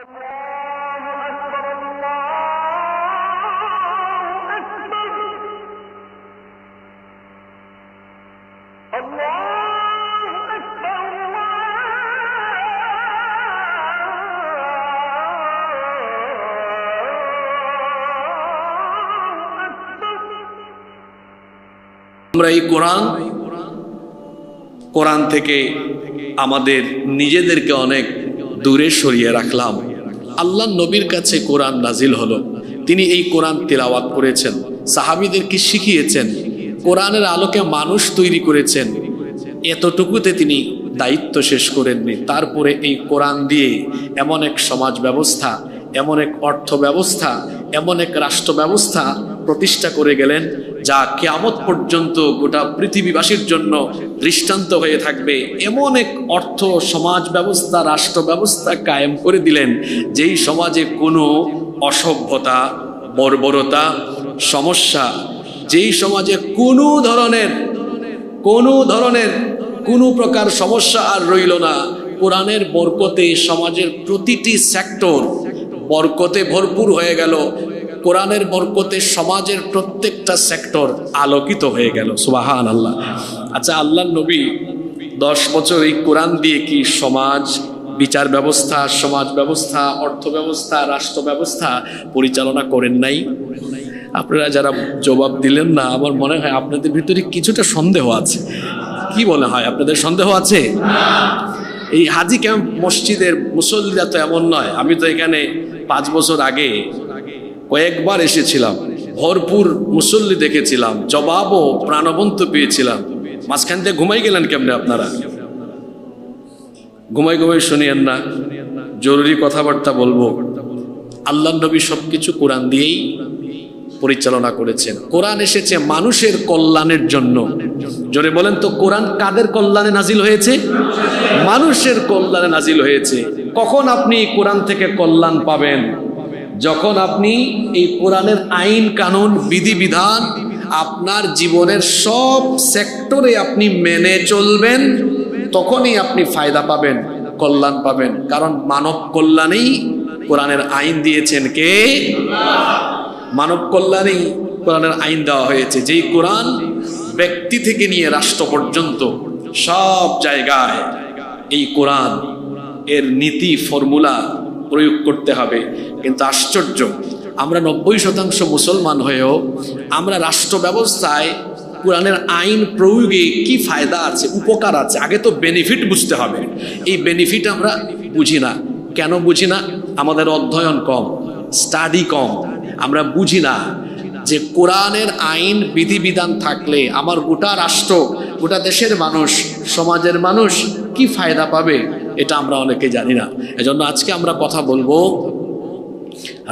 আমরা এই কোরআন থেকে আমাদের নিজেদেরকে অনেক দূরে সরিয়ে রাখলাম। আল্লাহ নবীর কাছে কোরআন নাজিল হলো, তিনি এই কোরআন তিলাওয়াত করেছেন, সাহাবীদেরকে শিখিয়েছেন, কোরআনের আলোকে মানুষ তৈরি করেছেন। এতটুকুতে তিনি দায়িত্ব শেষ করেননি। তারপরে এই কোরআন দিয়ে এমন এক সমাজ ব্যবস্থা, এমন এক অর্থ ব্যবস্থা, এমন এক রাষ্ট্র ব্যবস্থা প্রতিষ্ঠা করে গেলেন, যা কিয়ামত পর্যন্ত গোটা পৃথিবীবাসীর জন্য দৃষ্টান্ত হয়ে থাকবে। এমন এক অর্থ সমাজ ব্যবস্থা, রাষ্ট্র ব্যবস্থা কায়েম করে দিলেন, যেই সমাজে কোনো অসভ্যতা, বর্বরতা, সমস্যা, যেই সমাজে কোনো প্রকার সমস্যা আর রইল না। কোরআনের বরকতে সমাজের প্রতিটি সেক্টর বরকতে ভরপুর হয়ে গেল। কোরআনের বরকতে সমাজের প্রত্যেকটা সেক্টর আলোকিত হয়ে গেল। সুবহানাল্লাহ। আচ্ছা, আল্লাহর নবী 10 বছর এই কোরআন দিয়ে কি সমাজ, বিচার ব্যবস্থা, সমাজ ব্যবস্থা, অর্থ ব্যবস্থা, রাষ্ট্র ব্যবস্থা পরিচালনা করেন নাই? আপনারা যারা জবাব দিলেন না, আমার মনে হয় আপনাদের ভিতরে কিছুটা সন্দেহ আছে। কি মনে হয়, আপনাদের সন্দেহ আছে? এই হাজি ক্যাম্প মসজিদের মুসল্লিরা তো এমন নয়। আমি তো এখানে 5 বছর আগে কয়েকবার এসেছিলাম, ভরপুর মুসল্লি দেখেছিলাম, জবাবও প্রাণবন্ত পেয়েছিলাম। মাঝখান থেকে ঘুমাই গেলেন কেমনে আপনারা? ঘুমাই শুনিয়েন না, জরুরি কথাবার্তা বলবো। আল্লাহ নবী সবকিছু কোরআন দিয়েই পরিচালনা করেছেন। কোরআন এসেছে মানুষের কল্যাণের জন্য। জোরে বলেন তো, কোরআন কাদের কল্যাণে নাজিল হয়েছে? মানুষের কল্যাণে নাজিল হয়েছে। কখন আপনি কোরআন থেকে কল্যাণ পাবেন? যখন আপনি এই কোরআনের আইন কানুন বিধিবিধান আপনার জীবনের সব সেক্টরে আপনি মেনে চলবেন, তখনই আপনি ফায়দা পাবেন, কল্যাণ পাবেন। কারণ মানব কল্যাণেই কোরআনের আইন দিয়েছেন কে? মানব কল্যাণেই কোরআনের আইন দেওয়া হয়েছে। যেই কোরআন ব্যক্তি থেকে নিয়ে রাষ্ট্র পর্যন্ত সব জায়গায় এই কোরআন এর নীতি ফর্মুলা প্রয়োগ করতে হবে। কিন্তু আশ্চর্য, আমরা 90% মুসলমান হয়েও আমরা রাষ্ট্র ব্যবস্থায় কোরআনের আইন প্রয়োগে কি ফায়দা আছে, উপকার আছে, আগে তো বেনিফিট বুঝতে হবে। এই বেনিফিট আমরা বুঝি না। কেন বুঝি না? আমাদের অধ্যয়ন কম, স্টাডি কম। আমরা বুঝি না যে কোরআনের আইন বিধিবিধান থাকলে আমার গোটা রাষ্ট্র, গোটা দেশের মানুষ, সমাজের মানুষ কি ফায়দা পাবে, এটা আমরা অনেকে জানি না। এজন্য আজকে আমরা কথা বলবো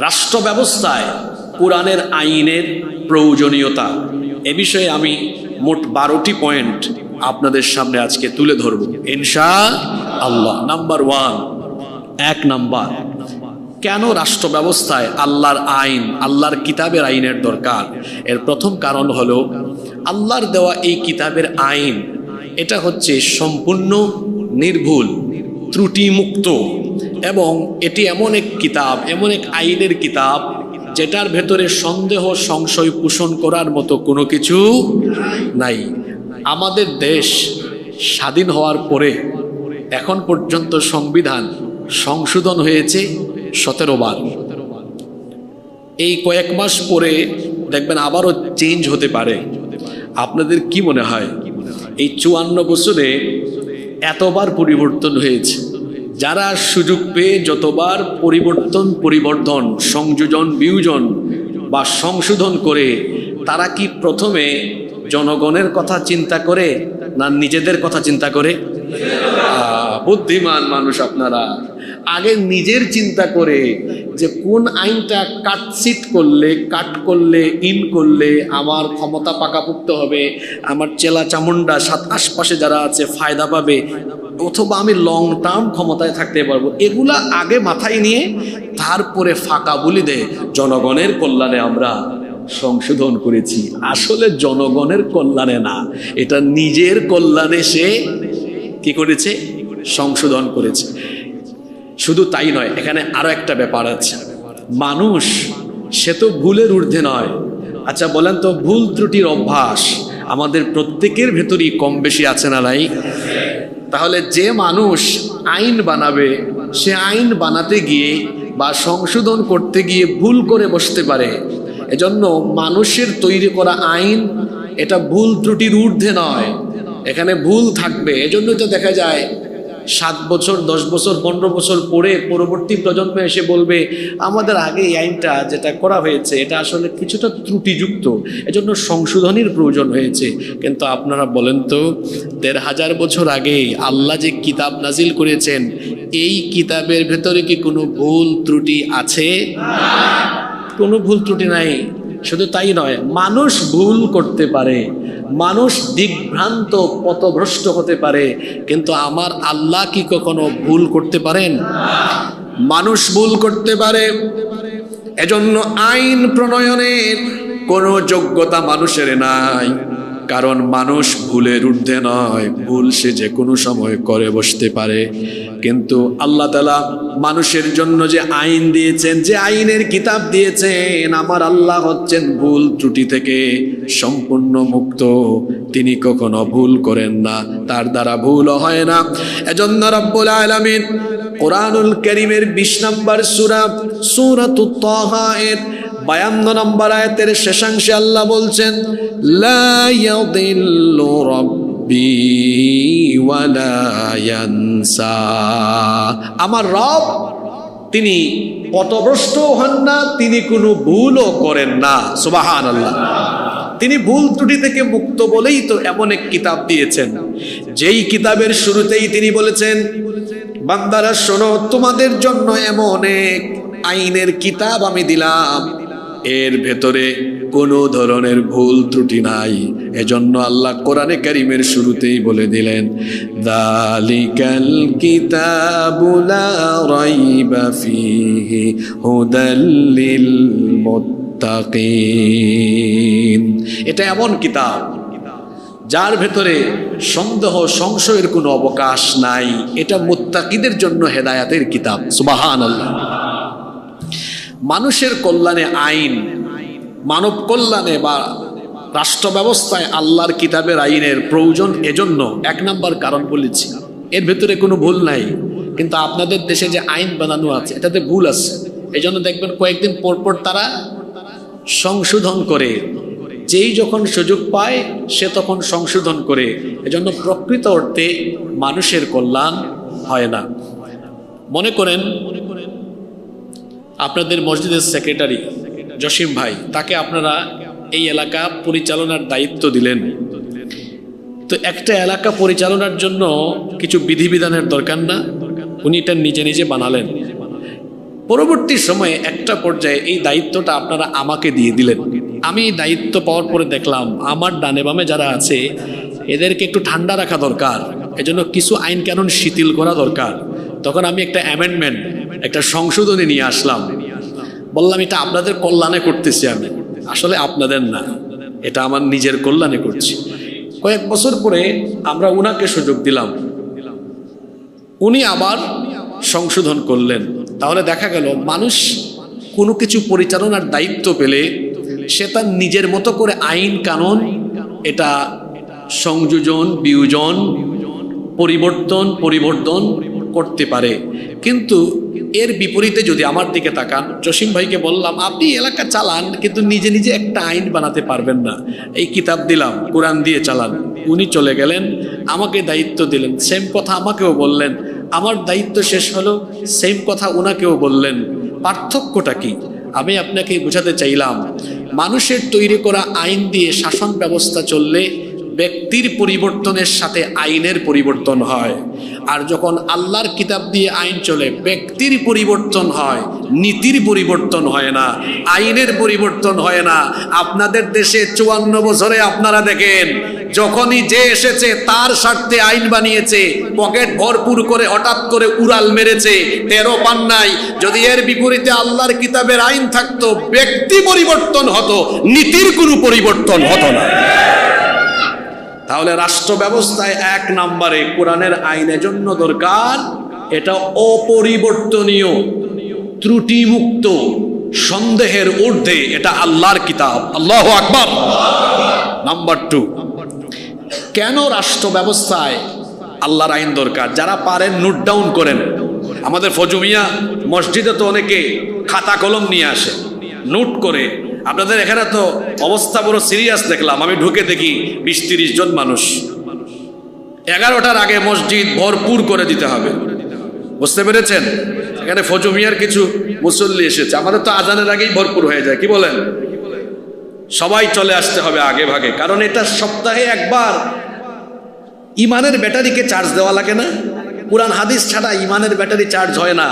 রাষ্ট্র ব্যবস্থায় কোরআনের আইনের প্রয়োজনীয়তা। এ বিষয়ে আমি মোট 12টি পয়েন্ট আপনাদের সামনে আজকে তুলে ধরব ইনশাআল্লাহ। নাম্বার 1, নাম্বার, কেন রাষ্ট্র ব্যবস্থায় আল্লাহর আইন, আল্লাহর কিতাবের আইনের দরকার? এর প্রথম কারণ হলো আল্লাহর দেওয়া এই কিতাবের আইন, এটা হচ্ছে সম্পূর্ণ নির্ভুল, ত্রুটিমুক্ত, এবং এটি এমন এক কিতাব, এমন এক আইনের কিতাব যেটার ভেতরে সন্দেহ সংশয় পোষণ করার মতো কোনো কিছু নাই। আমাদের দেশ স্বাধীন হওয়ার পরে এখন পর্যন্ত সংবিধান সংশোধন হয়েছে 17 বার। এই কয়েক মাস পরে দেখবেন আবারও চেঞ্জ হতে পারে। আপনাদের কি মনে হয় এই 54 বছরে এতবার পরিবর্তন হয়েছে? যারা সুযোগ পেয়ে যতবার পরিবর্তন, সংযোজন, বিয়োজন বা সংশোধন করে, তারা কি প্রথমে জনগণের কথা চিন্তা করে না নিজেদের কথা চিন্তা করে? বুদ্ধিমান মানুষ আপনারা। আগে নিজের চিন্তা করে যে কোন আইনটা কাট করলে ইন করলে আমার ক্ষমতা পাকাপোক্ত হবে, আমার চেলা চামুন্ডা আশপাশে যারা আছে ফায়দা পাবে, অথবা আমি লং টার্ম ক্ষমতায় থাকতে পারবো, এগুলা আগে মাথায় নিয়ে তারপরে ফাঁকা বলি দেয় জনগণের কল্যাণে আমরা সংশোধন করেছি। আসলে জনগণের কল্যাণে না, এটা নিজের কল্যাণে সে কি করেছে? সংশোধন করেছে। শুধু তাই নয়, এখানে আরো একটা ব্যাপার আছে। মানুষ সে তো ভুলের ঊর্ধ্বে নয়। আচ্ছা বলেন তো, ভুল ত্রুটির অভ্যাস আমাদের প্রত্যেকের ভেতরই কম বেশি আছে না নাই? তাহলে যে মানুষ আইন বানাবে, সে আইন বানাতে গিয়ে বা সংশোধন করতে গিয়ে ভুল করে বসতে পারে। এজন্য মানুষের তৈরি করা আইন এটা ভুল ত্রুটির ঊর্ধ্বে নয়, এখানে ভুল থাকবে। এজন্য তো দেখা যায় 7 বছর 10 বছর 15 বছর পরে পরবর্তী প্রজন্ম এসে বলবে আমাদের আগে এই আইনটা যেটা করা হয়েছে এটা আসলে কিছুটা ত্রুটিযুক্ত, এজন্য সংশোধনের প্রয়োজন হয়েছে। কিন্তু আপনারা বলেন তো, 1500 বছর আগে আল্লাহ যে কিতাব নাজিল করেছেন, এই কিতাবের ভেতরে কি কোনো ভুল ত্রুটি আছে? কোনো ভুল ত্রুটি নাই। শুধু তাই নয়, মানুষ ভুল করতে পারে, মানুষ দিগ্ভ্রান্ত পথভ্রষ্ট হতে পারে, কিন্তু আমার আল্লাহ কি কখনো ভুল করতে পারেন? মানুষ ভুল করতে পারে। এজন্য আইন প্রণয়নের কোনো যোগ্যতা মানুষের নাই, কারণ মানুষ ভুলের ঊর্ধ্বে নয়, ভুল সে যে কোনো সময় করে বসতে পারে। কিন্তু আল্লাহ তাআলা মানুষের জন্য যে আইন দিয়েছেন, যে আইনের কিতাব দিয়েছেন, আমার আল্লাহ হচ্ছেন ভুল ত্রুটি থেকে সম্পূর্ণ মুক্ত। তিনি কখনো ভুল করেন না, তার দ্বারা ভুলও হয় না। এজন্য রব্বুল আলামিন কোরআনুল কারীমের 20 নম্বর সূরা সূরাতুত তাহা এর 52 নম্বর আয়াতের শেষাংশে আল্লাহ বলছেন, লা ইয়াদিল্লু রাব্বি ওয়ালা ইয়ানসা। আমার রব তিনি পথভ্রষ্ট হন না, তিনি কোনো ভুলও করেন না। সুবহানাল্লাহ। তিনি ভুল ত্রুটি থেকে মুক্ত বলেই তো এমন এক কিতাব দিয়েছেন, যেই কিতাবের শুরুতেই তিনি বলেছেন, বান্দারা শোনো, তোমাদের জন্য এমন এক আইনের কিতাব আমি দিলাম, এর ভেতরে কোনো ধরনের ভুল ত্রুটি নাই। এজন্য আল্লাহ কোরআনে কারীমের শুরুতেই বলে দিলেন, যালিকাল কিতাবু লা রাইবা ফীহি হুদাল লিল মুত্তাকিন। এটা এমন কিতাব যার ভেতরে সন্দেহ সংশয়ের কোনো অবকাশ নাই। এটা মুত্তাকিদের জন্য হেদায়াতের কিতাব। সুবহানাল্লাহ। মানুষের কল্যাণে আইন, মানব কল্যাণে বা রাষ্ট্র ব্যবস্থায় আল্লাহর কিতাবের আইনের প্রয়োজন। এজন্য 1 নম্বর কারণ বলেছি, এর ভেতরে কোনো ভুল নাই। কিন্তু আপনাদের দেশে যে আইন বানানো আছে এটাতে ভুল আছে। এজন্য দেখবেন কয়েকদিন পর পর তারা সংশোধন করে, যেই যখন সুযোগ পায় সে তখন সংশোধন করে। এজন্য প্রকৃত অর্থে মানুষের কল্যাণ হয় না। মনে করেন আপনাদের মসজিদের সেক্রেটারি জসিম ভাই, তাকে আপনারা এই এলাকা পরিচালনার দায়িত্ব দিলেন। তো একটা এলাকা পরিচালনার জন্য কিছু বিধিবিধানের দরকার না? উনি এটা নিজে নিজে বানালেন। পরবর্তী সময়ে একটা পর্যায়ে এই দায়িত্বটা আপনারা আমাকে দিয়ে দিলেন। আমি এই দায়িত্ব পাওয়ার পরে দেখলাম আমার ডানে বামে যারা আছে এদেরকে একটু ঠান্ডা রাখা দরকার, এজন্য কিছু আইন কানুন শিথিল করা দরকার। তখন আমি একটা অ্যামেন্ডমেন্ট, একটা সংশোধনী নিয়ে আসলাম। বললাম এটা আপনাদের কল্যাণে করতেছি আমি, আসলে আপনাদের না, এটা আমার নিজের কল্যাণে করছি। কয়েক বছর পরে আমরা উনাকে সুযোগ দিলাম, উনি আবার সংশোধন করলেন। তাহলে দেখা গেল মানুষ কোনো কিছু পরিচালনার দায়িত্ব পেলে সে তার নিজের মতো করে আইন কানুন এটা সংযোজন, বিয়োজন, পরিবর্তন করতে পারে। কিন্তু এর বিপরীতে যদি আমার দিকে তাকান, জসিম ভাইকে বললাম আপনি এলাকা চালান কিন্তু নিজে নিজে একটা আইন বানাতে পারবেন না, এই কিতাব দিলাম কোরআন দিয়ে চালান। উনি চলে গেলেন, আমাকে দায়িত্ব দিলেন, সেম কথা আমাকেও বললেন। আমার দায়িত্ব শেষ হলো, সেম কথা ওনাকেও বললেন। পার্থক্যটা কি? আমি আপনাকে বোঝাতে চাইলাম, মানুষের তৈরি করা আইন দিয়ে শাসন ব্যবস্থা চললে ব্যক্তির পরিবর্তনের সাথে আইনের পরিবর্তন হয়। আর যখন আল্লাহর কিতাব দিয়ে আইন চলে, ব্যক্তির পরিবর্তন হয়, নীতির পরিবর্তন হয় না, আইনের পরিবর্তন হয় না। আপনাদের দেশে 54 বছরে আপনারা দেখেন, যখনই যে এসেছে তার স্বার্থে আইন বানিয়েছে, পকেট ভরপুর করে হঠাৎ করে উড়াল মেরেছে, 13 পান নাই। যদি এর বিপরীতে আল্লাহর কিতাবের আইন থাকতো, ব্যক্তি পরিবর্তন হতো, নীতির কোনো পরিবর্তন হতো না। তাহলে রাষ্ট্র ব্যবস্থায় 1 নম্বরে কোরআনের আইনের জন্য দরকার এটা অপরিবর্তনীয়, ত্রুটিমুক্ত, সন্দেহের ঊর্ধ্বে, এটা আল্লাহর কিতাব। আল্লাহু আকবার। নাম্বার 2, কেন রাষ্ট্র ব্যবস্থায় আল্লাহর আইন দরকার? যারা পারেন নোট ডাউন করেন। আমাদের ফজুমিয়া মসজিদে তো অনেকে খাতা কলম নিয়ে আসে, নোট করে। আপনাদের এখানে তো অবস্থা বড় সিরিয়াস দেখলাম, আমি ঢুকে দেখি 20-30 জন মানুষ। 11টার আগে মসজিদ ভরপুর করে দিতে হবে, বুঝতে পেরেছেন? এখানে ফজুমিয়ার কিছু মুসল্লি এসেছে, আমাদের তো আজানের আগেই ভরপুর হয়ে যায়, কি বলেন? সবাই চলে আসতে হবে আগে ভাগে, কারণ এটা সপ্তাহে একবার ইমানের ব্যাটারিকে চার্জ দেওয়া লাগে না? কোরআন হাদিস ছাড়া ইমানের ব্যাটারি চার্জ হয় না।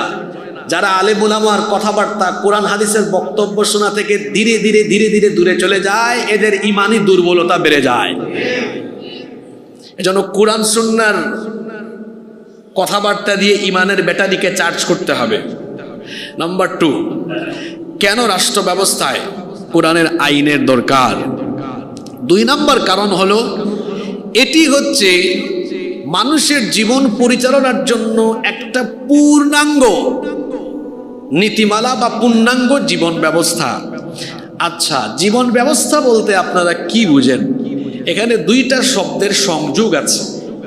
যারা আলেম উলামার কথাবার্তা, কোরআন হাদিসের বক্তব্য শোনা থেকে ধীরে ধীরে ধীরে ধীরে দূরে চলে যায়, এদের ইমানি দুর্বলতা বেড়ে যায়। এজন্য কোরআন সুন্নাহর কথাবার্তা দিয়ে ইমানের ব্যাটারিকে চার্জ করতে হবে। নাম্বার 2, কেন রাষ্ট্র ব্যবস্থায় কোরআনের আইনের দরকার? 2 নম্বর কারণ হলো, এটি হচ্ছে মানুষের জীবন পরিচালনার জন্য একটা পূর্ণাঙ্গ নীতিমালা বা পূর্ণাঙ্গ জীবন ব্যবস্থা। আচ্ছা, জীবন ব্যবস্থা বলতে আপনারা কি বুঝেন? এখানে 2টা শব্দের সংযোগ আছে,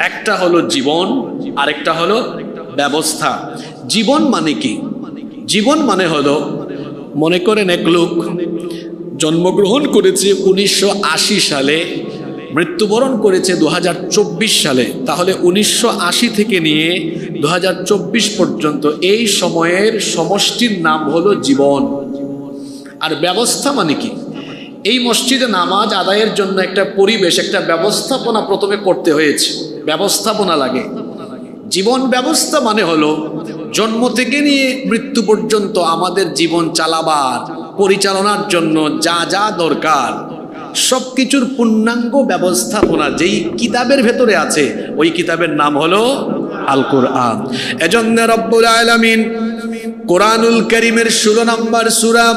একটা হলো জীবন, আরেকটা হলো ব্যবস্থা। জীবন মানে কি? জীবন মানে হলো, মনে করেন এক লোক জন্মগ্রহণ করেছে 1980 সালে, মৃত্যুবরণ করেছে 2024 সালে, তাহলে 1980 থেকে নিয়ে 2024 পর্যন্ত এই সময়ের সমষ্টির নাম হলো জীবন। আর ব্যবস্থা মানে কি? এই মসজিদে নামাজ আদায়ের জন্য একটা পরিবেশ, একটা ব্যবস্থাপনা প্রথমে করতে হয়েছে, ব্যবস্থাপনা লাগে। জীবন ব্যবস্থা মানে হলো জন্ম থেকে নিয়ে মৃত্যু পর্যন্ত আমাদের জীবন চালাবার, পরিচালনার জন্য যা যা দরকার সবকিছুর পূর্ণাঙ্গ ব্যবস্থাপনা যেই কিতাবের ভেতরে আছে, ওই কিতাবের নাম হলো আল কোরআন। এজন্য রব্বুল আলামিন কোরআনুল কারীমের 16 নম্বর সূরা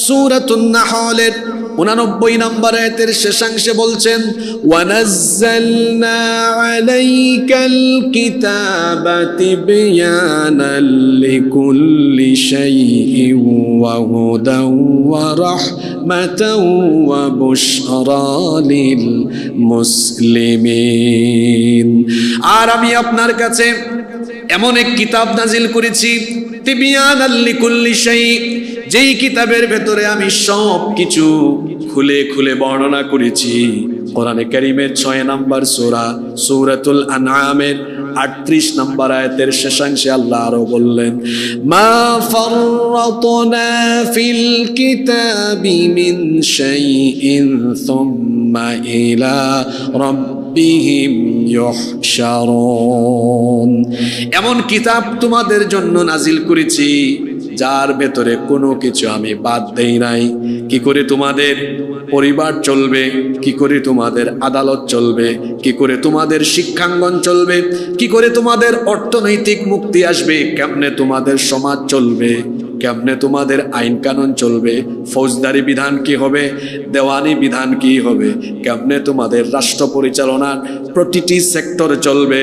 সূরাতুন নাহলের 89 নম্বর আয়াতের শেষাংশে বলছেন, ওয়ানাজ্জালনা আলাইকাল কিতাবা তিবয়ানাল লিকুল্লি শাইইন ওয়া হুদান ওয়া রাহমাতান ওয়া বুশরা লিল মুসলিমিন। আর আমি আপনার কাছে এমন এক কিতাব নাজিল করেছি, তিবয়ানাল লিকুল্লি শাই, যেই কিতাবের ভেতরে আমি সব কিছু খুলে খুলে বর্ণনা করেছি। কোরআনে কারীমের 6 নম্বর সূরা সূরাতুল আনআমের 38 নম্বর আয়াতের শেষাংশে আল্লাহ আরো বললেন, মা ফাররাতনা ফিল কিতাবি মিন শাইইন সুম্মা ইলা রাব্বিহিম ইউহশারুন। এমন কিতাব তোমাদের জন্য নাজিল করেছি যার ভেতরে কোনো কিছু আমি বাদ দেই নাই। কি করে তোমাদের পরিবার চলবে, কি করে তোমাদের আদালত চলবে, কি করে তোমাদের শিক্ষাঙ্গন চলবে, কি করে তোমাদের অর্থনৈতিক মুক্তি আসবে, কেমনে তোমাদের সমাজ চলবে, কেমনে তোমাদের আইন কানুন চলবে, ফৌজদারি বিধান কি হবে, দেওয়ানি বিধান কি হবে, কেমনে তোমাদের রাষ্ট্র পরিচালনার প্রতিটি সেক্টর চলবে,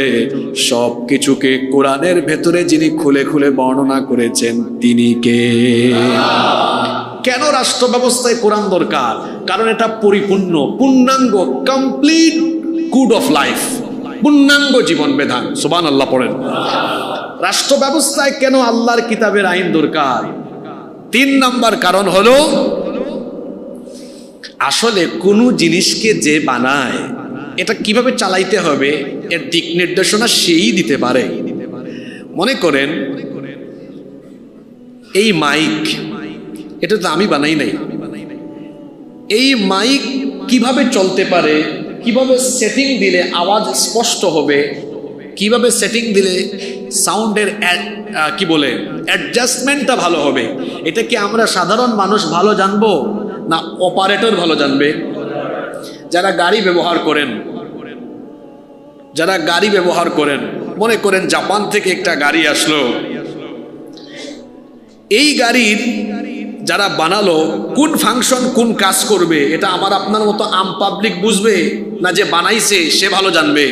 সব কিছুকে কোরআনের ভেতরে যিনি খুলে খুলে বর্ণনা করেছেন তিনি কে? কেন রাষ্ট্র ব্যবস্থায় কোরআন দরকার? কারণ এটা পরিপূর্ণ, পূর্ণাঙ্গ, কমপ্লিট কোড অফ লাইফ, পূর্ণাঙ্গ জীবন বিধান। সুবহানাল্লাহ পড়েন। রাষ্ট্র ব্যবস্থায় কেন আল্লাহর কিতাবের আইন দরকার? 3 নম্বর কারণ হলো, আসলে কোন জিনিসকে যে বানায় এটা কিভাবে চালাইতে হবে এর দিক নির্দেশনা সেই দিতে পারে। মনে করেন এই মাইক, এটা তো আমি বানাই নাই। এই মাইক কিভাবে চলতে পারে, কিভাবে সেটিং দিলে আওয়াজ স্পষ্ট হবে, কিভাবে সেটিং দিলে সাউন্ডের কি বলে অ্যাডজাস্টমেন্টটা ভালো হবে, এটা কি আমরা সাধারণ মানুষ ভালো জানবো না অপারেটর ভালো জানবে? যারা গাড়ি ব্যবহার করেন, যারা গাড়ি ব্যবহার করেন, মনে করেন জাপান থেকে একটা গাড়ি আসলো, এই গাড়ির যারা বানালো কোন ফাংশন কোন কাজ করবে এটা আমার আপনার মতো আম পাবলিক বুঝবে না যে বানাইছে সে ভালো জানবে?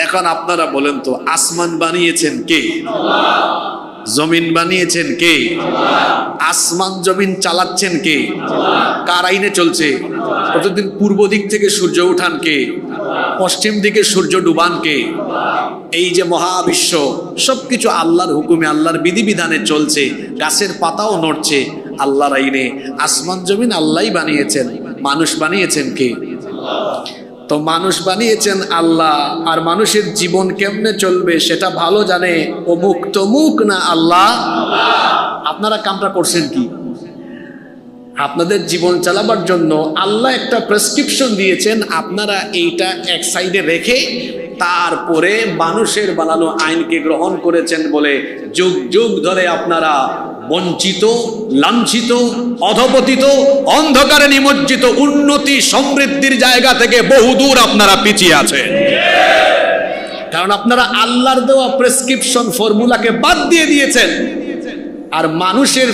এখন আপনারা বলেন তো, আসমান বানিয়েছেন কে? জমিন বানিয়েছেন কে? আসমান জমিন চালাচ্ছেন কে? কার আইনে চলছে? প্রতিদিন পূর্ব দিক থেকে সূর্য উঠান কে? পশ্চিম দিকে সূর্য ডুবান কে? এই যে মহাবিশ্ব সবকিছু আল্লাহর হুকুমে, আল্লাহর বিধিবিধানে চলছে। গাছের পাতাও নড়ছে আল্লাহর আইনে। আসমান জমিন আল্লাহই বানিয়েছেন। মানুষ বানিয়েছেন কে? তো মানুষ বানিয়েছেন আল্লাহ। আর মানুষের জীবন কেমনে চলবে সেটা ভালো জানে অমুক তমুক না আল্লাহ। আপনারা কামটা করছেন কি? আপনাদের জীবন চালাবার জন্য আল্লাহ একটা প্রেসক্রিপশন দিয়েছেন, আপনারা এইটা এক সাইডে রেখে তারপরে মানুষের বানানো আইনকে গ্রহণ করেছেন বলে যুগ যুগ ধরে আপনারা বঞ্চিত, লাঞ্ছিত, অধপতিত, অন্ধকারে নিমজ্জিত, উন্নতি সমৃদ্ধির জায়গা থেকে বহুদূর আপনারা পিছিয়ে আছেন। কারণ আপনারা আল্লাহর দেওয়া প্রেসক্রিপশন ফর্মুলাকে বাদ দিয়ে দিয়েছেন আর মানুষের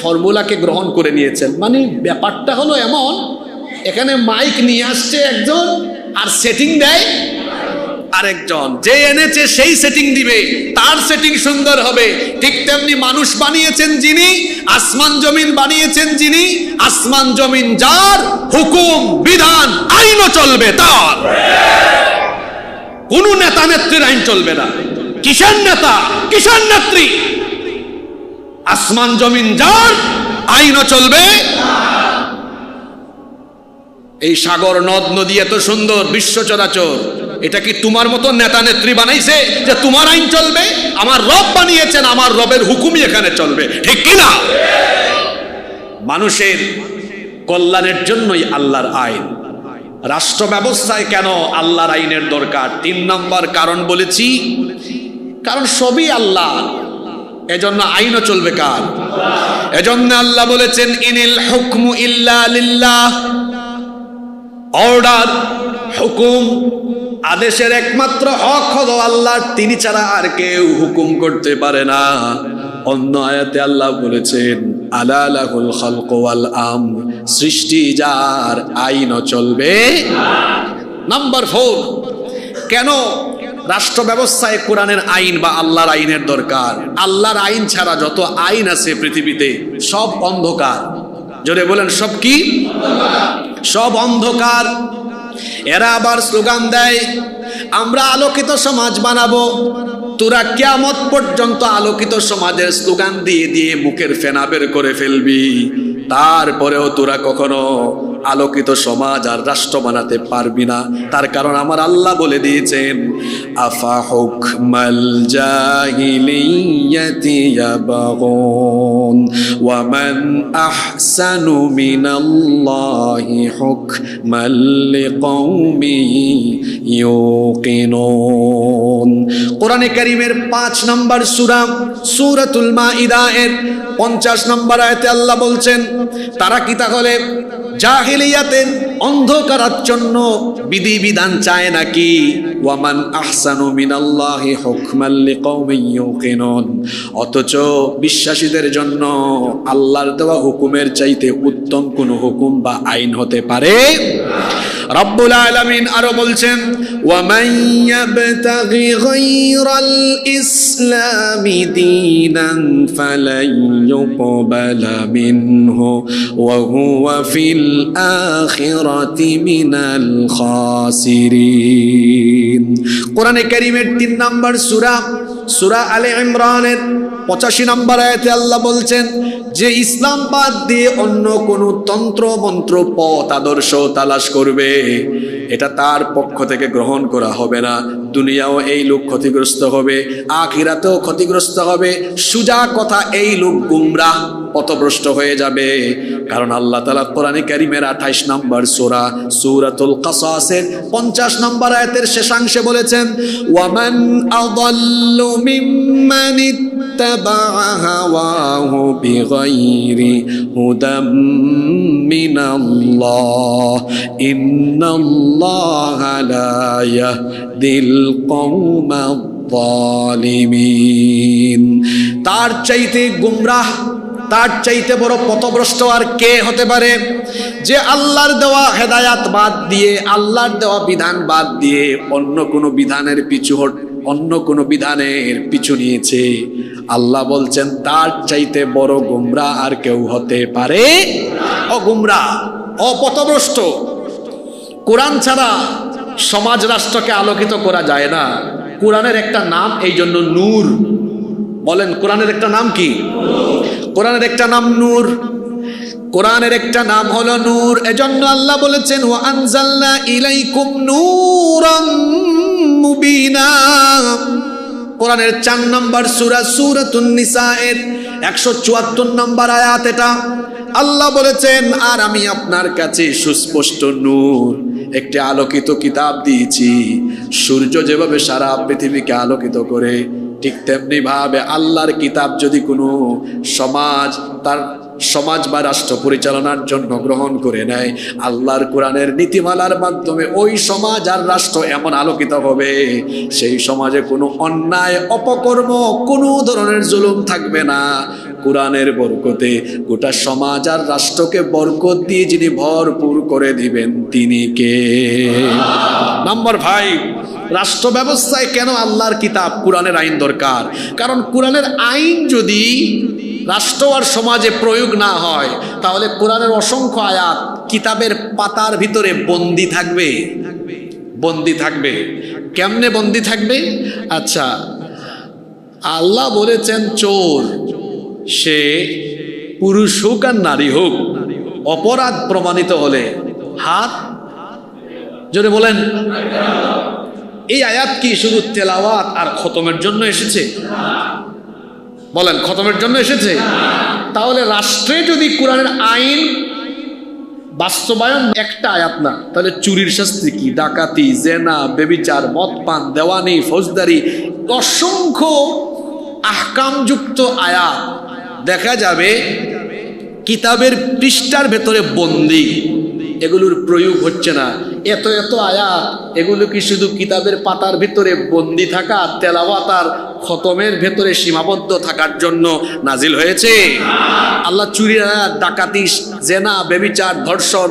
ফর্মুলাকে গ্রহণ করে নিয়েছেন। মানে ব্যাপারটা হলো এমন, এখানে মাইক নিয়ে আসছে একজন আর সেটিং দেয় আরেকজন। যে এনেছে সেই সেটিং দিবে, তার সেটিং সুন্দর হবে। ঠিক তেমনি মানুষ বানিয়েছেন যিনি, আসমান জমিন বানিয়েছেন যিনি, আসমান জমিন যার, হুকুম বিধান আইনও চলবে তার। কোন নেতা নেত্রীর আইন চলবে না। কিসের নেতা, কিসের নেত্রী? আসমান জমিন যার, আইনও চলবে। এই সাগর নদ নদী এত সুন্দর, বিশ্ব চরাচর, এটা কি তোমার মতো নেতা নেত্রী বানাইছে যে তোমার আইন চলবে? আমার রব বানিয়েছেন, আমার রবের হুকুমই এখানে চলবে, ঠিক কিনা? মানুষের কল্যাণের জন্যই আল্লাহর আইন। রাষ্ট্র ব্যবস্থায় কেন আল্লাহর আইনের দরকার? 3 নম্বর কারণ বলেছি, কারণ সবই আল্লাহ, এজন্য আইনও চলবে কার? এজন্য আল্লাহ বলেছেন ইনিল হুকমু ইল্লা লিল্লাহ। অর্ডার, হুকুম, আদেশের একমাত্র হক হলো আল্লাহর, তিনি ছাড়া আর কেউ হুকুম করতে পারে না। অন্য আয়াতে আল্লাহ বলেছেন আলা লাহুল খালকু ওয়াল আমর, সৃষ্টি যার, আইনও চলবে। নাম্বার 4, কেন রাষ্ট্র ব্যবস্থায় কোরআনের আইন বা আল্লাহর আইনের দরকার? আল্লাহর আইন ছাড়া যত আইন আছে পৃথিবীতে সব অন্ধকার। জোরে বলেন, সব কি? সব অন্ধকার। এরা আবার স্লোগান দেয় আমরা আলোকিত সমাজ বানাবো। তোরা কিয়ামত পর্যন্ত আলোকিত সমাজের স্লোগান দিয়ে দিয়ে মুখের ফেনা বের করে ফেলবি, তারপরেও তোরা কখনো আলোকিত সমাজ আর রাষ্ট্র বানাতে পারবি না। তার কারণ আমার আল্লাহ বলে দিয়েছেন আফা হুকমাল জাহিলিয়াতি ইয়াবগুন ওয়া মান আহসানু মিনাল্লাহি হুকমান লিকওমি ইউকিনুন। কোরআনে কারীমের 5 নম্বর সূরা সূরাতুল মাইদা এর 50 নম্বর আয়াতে আল্লাহ বলছেন তারা কি তাহলে জাহিলিয়াতের অন্ধকারাচ্ছন্ন বিধিবিধান চায় নাকি? ওয়ামান আহসানু মিনাল্লাহি হুকমান লিকওমিন ইউকিনুন। অথচ বিশ্বাসীদের জন্য আল্লাহর দেওয়া হুকুমের চাইতে উত্তম কোন হুকুম বা আইন হতে পারে? রব্বুল আলামিন আরো বলছেন ওয়ামান ইয়াবতাগি গায়রাল ইসলামি দীনান ফালাই ইউকবালা মিনহু ওয়া হুয়া ফিল আখিরাতি মিনাল খাসিরিন। কোরআনে কারীমের 3 নম্বর সূরা সূরা আলে ইমরানের 85 নম্বর আয়াতে আল্লাহ বলছেন যে ইসলাম বাদ দিয়ে অন্য কোন তন্ত্র মন্ত্র পথ আদর্শ তালাশ করবে, এটা তার পক্ষ থেকে গ্রহণ করা হবে না। দুনিয়াও এই লোক ক্ষতিগ্রস্ত হবে, আখিরাতেও ক্ষতিগ্রস্ত হবে। সুজা কথা, এই লোক গুমরাহ পথভ্রষ্ট হয়ে যাবে। কারণ আল্লাহ তাআলা কোরআনে কারীমের 28 নম্বর সূরা সূরাতুল কাসাসের 50 নম্বর আয়াতের শেষাংশে বলেছেন ওয়ামান আযাল্লু মিম্মান ইত্তাবাআ হাওয়াহু বিগাইরি হুদাম মিনাল্লাহ ইন্নাল্লাহা লা ইয়াহদিল কওমায যালিমিন। তার চাইতে গুমরাহ তার চাইতে বড় পথভ্রষ্ট আর কে হতে পারে, যে আল্লাহর দেওয়া হেদায়াত বাদ দিয়ে, আল্লাহর দেওয়া বিধান বাদ দিয়ে অন্য কোনো বিধানের পিছু নিয়েছে। আল্লাহ বলছেন তার চাইতে বড় গুমরা আর কেউ হতে পারে? গুমরাহ, পথভ্রষ্ট। কোরআন ছাড়া সমাজ রাষ্ট্রকে আলোকিত করা যায় না। কোরআনের একটা নাম এই জন্য নূর। বলেন কোরআনের একটা নাম কি? কোরআনের একটা নাম নূর। কোরআনের একটা নাম হলো নূর। এজন্য আল্লাহ বলেছেন ওয়া আনজালনা ইলাইকুম নূরাম মুবিনা। কোরআনের 4 নম্বর সূরা সূরাতুন নিসা এর 174 নম্বর আয়াত এটা। আল্লাহ বলেছেন আর আমি আপনার কাছে সুস্পষ্ট নূর, একটি আলোকিত কিতাব দিয়েছি। সূর্য যেভাবে সারা পৃথিবীকে আলোকিত করে, ঠিক তেমনি ভাবে আল্লাহর কিতাব যদি কোনো সমাজ তার সমাজ বা রাষ্ট্র পরিচালনার জন্য গ্রহণ করে নেয়, আল্লাহর কোরআনের নীতিমালার মাধ্যমে ওই সমাজ আর রাষ্ট্র এমন আলোকিত হবে, সেই সমাজে কোনো অন্যায় অপকর্ম, কোনো ধরনের জুলুম থাকবে না। কোরআনের বরকতে গোটা সমাজ আর রাষ্ট্রকে বরকত দিয়ে যিনি ভরপুর করে দিবেন তিনি কে? নাম্বার 5, রাষ্ট্র ব্যবস্থায় কেন আল্লাহর কিতাব কোরআনের আইন দরকার? কারণ কোরআনের আইন যদি রাষ্ট্র আর সমাজে প্রয়োগ না হয়, তাহলে কোরআনের অসংখ্য আয়াত কিতাবের পাতার ভিতরে বন্দী থাকবে। কেমনে বন্দী থাকবে? আচ্ছা, আল্লাহ বলেছেন চোর, সে পুরুষ হোক আর নারী হোক, অপরাধ প্রমাণিত হলে হাত, জোরে বলেন। এই আয়াত কি শুধু তেলাওয়াত আর খতমের জন্য এসেছে? বলেন, খতমের জন্য এসেছে? তাহলে রাষ্ট্রে যদি কোরআনের আইন বাস্তবায়ন একটা আয়াত না, তাহলে চুরির শাস্তি কি, ডাকাতি, জেনা, ব্যভিচার, মদ পান, দেওয়ানি, ফৌজদারি, অসংখ্য আহকামযুক্ত আয়াত দেখা যাবে কিতাবের পৃষ্ঠার ভেতরে বন্দী। এগুলোর প্রয়োগ হচ্ছে না। এত আয়াত, এগুলো কি শুধু কিতাবের পাতার ভিতরে বন্দী থাকা, তেলাওয়াত আর খতমের ভেতরে সীমাবদ্ধ থাকার জন্য নাজিল হয়েছে? আল্লাহ চুরির আয়াত, ডাকাতি, জেনা, ব্যভিচার, ধর্ষণ,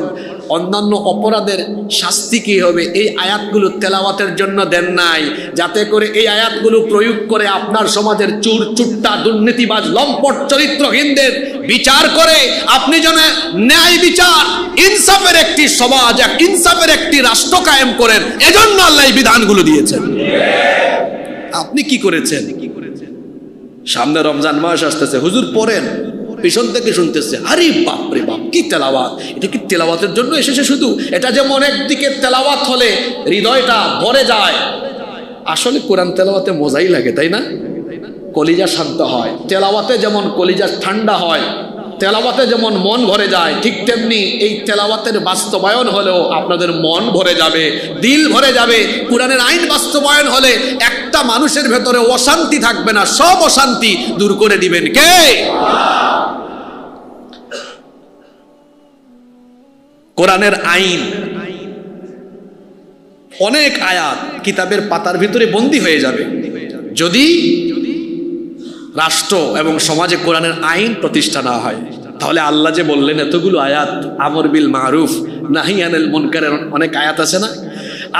অন্যান্য অপরাধের শাস্তি কি হবে, এই আয়াতগুলো তেলাওয়াতের জন্য দেন নাই, যাতে করে এই আয়াতগুলো প্রয়োগ করে আপনার সমাজের চুর, চুট্টা, দুর্নীতিবাজ, লম্পট চরিত্রহীনদের বিচার করে আপনি যেন ন্যায় বিচার, ইনসাফের একটি সমাজ, ইনসাফের একটি রাষ্ট্র কায়েম করেন। এজন্য আল্লাহ এই বিধানগুলো দিয়েছেন। আপনি কি করেছেন? সামনে রমজান মাস আসতেছে, হুজুর পড়েন, পিছন থেকে শুনতেছে আরে বাপরে বাপ কি তেলাওয়াত, এটা কি তেলাওয়াতের জন্য এসেছে শুধু? এটা যেমন একদিকে তেলাওয়াত হলে হৃদয়টা ভরে যায়, আসলে কোরআন তেলাওয়াতে মজাই লাগে, তাই না? কলিজা শান্ত হয়। তেলাওয়াতে যেমন কলিজা ঠান্ডা হয়, তেলাওয়াতে যেমন মন ভরে যায়, ঠিক তেমনি এই তেলাওয়াতের বাস্তবায়ন হলেও আপনাদের মন ভরে যাবে, দিল ভরে যাবে। কোরআনের আইন বাস্তবায়ন হলে একটা মানুষের ভেতরে অশান্তি থাকবে না, সব অশান্তি দূর করে দিবেন কে? কোরআনের আইন অনেক আয়াত কিতাবের পাতার ভিতরে বন্দী হয়ে যাবে যদি রাষ্ট্র এবং সমাজে কোরআনের আইন প্রতিষ্ঠা না হয়। তাহলে আল্লাহ যে বললেন এতগুলো আয়াত, আমর বিল মারুফ নাহি আনিল মুনকারের অনেক আয়াত আছে না?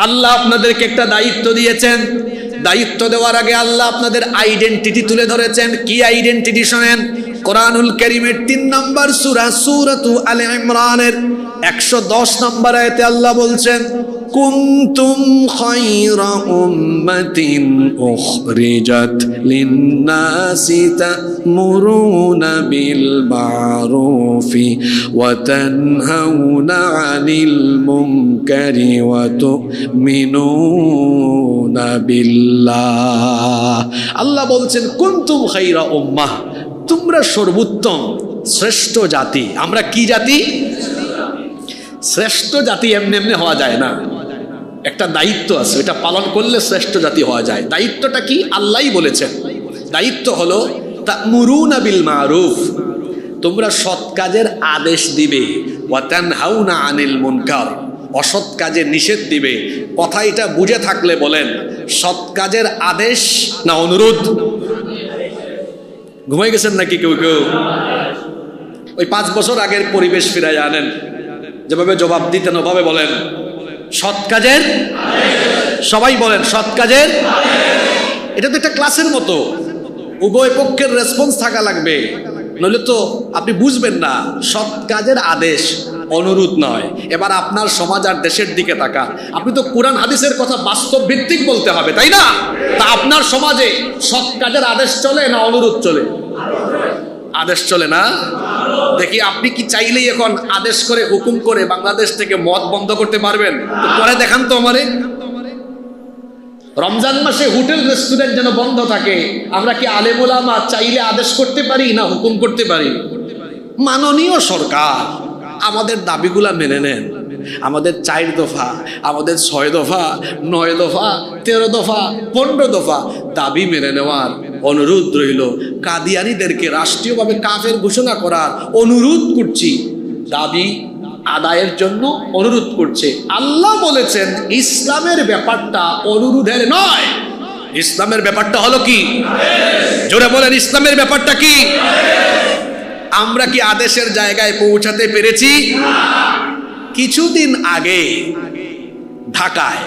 আল্লাহ আপনাদেরকে একটা দায়িত্ব দিয়েছেন। দায়িত্ব দেওয়ার আগে আল্লাহ আপনাদের আইডেন্টিটি তুলে ধরেছেন। কি আইডেন্টিটি শোনেন? কোরআনুল কারীমের 3 নম্বর সূরা সূরাতু আলে ইমরানের 110 নম্বর আয়াতে আল্লাহ বলছেন কুনতুম খায়রা উম্মাতিন উখরিজাত লিন-নাসি তা'মুরুনা বিল মা'রুফি ওয়া তানহাউনা 'আনিল মুনকারি ওয়া তু'মিনুনা বিল্লাহ। আল্লাহ বলছেন কুনতুম খায়রা উম্মাহ, তোমরা সর্বোত্তম শ্রেষ্ঠ জাতি। আমরা কি জাতি? শ্রেষ্ঠ জাতি এমনি এমনি হওয়া যায় না, একটা দায়িত্ব আছে, এটা পালন করলে শ্রেষ্ঠ জাতি হওয়া যায়। দায়িত্বটা কি? আল্লাহই বলেছেন। দায়িত্ব হলো তা'মুরুনা বিল মারুফ, তোমরা সৎ কাজের আদেশ দিবে, ওয়া তানহাউনা আনিল মুনকার, অসৎ কাজের নিষেধ দিবে। কথা এটা বুঝে থাকলে বলেন, সৎ কাজের আদেশ না অনুরোধ? ঘুমাই গেছেন নাকি কেউ কেউ? ওই 5 বছর আগের পরিবেশ ফিরাই আনেন, যেভাবে জবাব দিতেন ওভাবে বলেন, সৎ কাজের সবাই বলেন সৎ কাজের। এটা তো একটা ক্লাসের মতো, উভয় পক্ষের রেসপন্স থাকা লাগবে, নইলে তো আপনি বুঝবেন না। সৎ কাজের আদেশ, অনুরোধ নয়। এবার আপনার সমাজ আর দেশের দিকে তাকান, আপনি তো কোরআন হাদিসের কথা বাস্তব ভিত্তিক বলতে হবে, তাই না? তা আপনার সমাজে সৎ কাজের আদেশ চলে না অনুরোধ চলে? আদেশ চলে না? দেখি আপনি কি চাইলেই এখন আদেশ করে হুকুম করে বাংলাদেশ থেকে মদ বন্ধ করতে পারবেন? তো পরে দেখান তো আমারে। রমজান মাসে হোটেল রেস্টুরেন্ট যেন বন্ধ থাকে, আমরা কি আলেম ওলামা চাইলে আদেশ করতে পারি না হুকুম করতে পারি? মাননীয় সরকার আমাদের দাবিগুলা মেনে নেন। আমাদের 4 দফা, আমাদের 6 দফা, 9 দফা, 13 দফা, 15 দফা দাবি মেনে নেওয়ার অনুরোধ রইল। কাদিয়ানীদেরকে রাষ্ট্রীয়ভাবে কাফের ঘোষণা করার অনুরোধ করছি, দাবি আদায়ের জন্য অনুরোধ করছে। আল্লাহ বলেছেন ইসলামের ব্যাপারটা অনুরোধের নয়, ইসলামের ব্যাপারটা হলো কি? জোরে বলেন, ইসলামের ব্যাপারটা কি? আমরা কি আদেশের জায়গায় পৌঁছাতে পেরেছি? কিছুদিন আগে ঢাকায়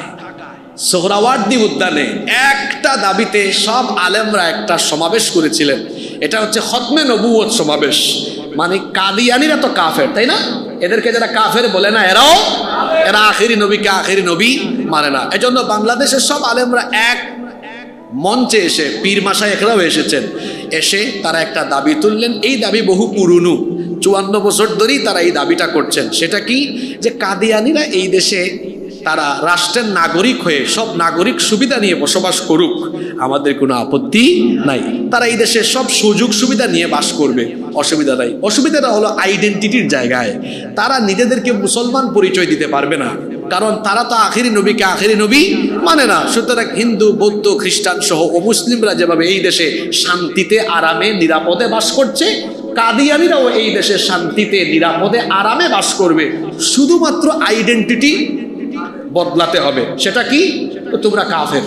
সোহরাওয়ার্দী উদ্যানে একটা দাবিতে সব আলেমরা একটা সমাবেশ করেছিলেন। এটা হচ্ছে খতমে নবুয়ত সমাবেশ। মানে কাদিয়ানীরা তো কাফের, তাই না? এদেরকে যারা কাফের বলে না, এরা আখেরি নবীকে আখেরি নবী মানে না। এজন্য বাংলাদেশের সব আলেমরা এক মঞ্চে এসে, পীর মাশায়েখরাও এসেছেন, এসে তারা একটা দাবি তুললেন। এই দাবি বহু পুরনো, 54 বছর ধরেই তারা এই দাবিটা করছেন। সেটা কি? যে কাদিয়ানীরা এই দেশে তারা রাষ্ট্রের নাগরিক হয়ে সব নাগরিক সুবিধা নিয়ে বসবাস করুক, আমাদের কোনো আপত্তি নাই। তারা এই দেশে সব সুযোগ সুবিধা নিয়ে বাস করবে, অসুবিধা নাই। অসুবিধাটা হলো আইডেন্টিটির জায়গায়। তারা নিজেদেরকে মুসলমান পরিচয় দিতে পারবে না, কারণ তারা তো আখেরি নবীকে আখেরি নবী মানে না। সুতরাং হিন্দু, বৌদ্ধ, খ্রিস্টান সহ অমুসলিমরা যেভাবে এই দেশে শান্তিতে আরামে নিরাপদে বাস করছে, কাদিয়ানীরাও এই দেশে শান্তিতে নিরাপদে আরামে বাস করবে। শুধুমাত্র আইডেন্টিটি বদলাতে হবে। সেটা কি? তোমরা কাফের।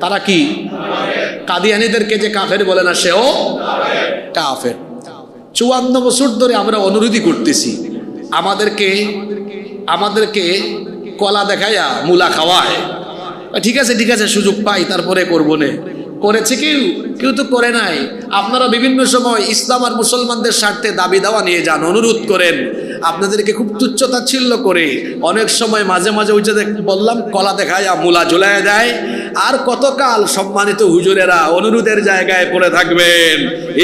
তারা কি? কাদিয়ানীদেরকে যে কাফের বলে না, সেও কাফের। 54 বছর ধরে আমরা অনুরোধই করতেছি, আমাদেরকে কলা দেখাইয়া মূলা খাওয়ায়। ঠিক আছে ঠিক আছে, সুযোগ পাই তারপরে করবো নে। করেছে কেউ তো করে নাই। আপনারা বিভিন্ন সময় ইসলাম আর মুসলমানদের স্বার্থে দাবি দাওয়া নিয়ে যান, অনুরোধ করেন, আপনাদেরকে খুব তুচ্ছতাচ্ছিল্য করে অনেক সময় মাঝে মাঝে ওই যে বললাম কলা দেখায় মূলা ঝুলায় দেয়। আর কতকাল সম্মানিত হুজুরেরা অনুরোধের জায়গায় পড়ে থাকবেন?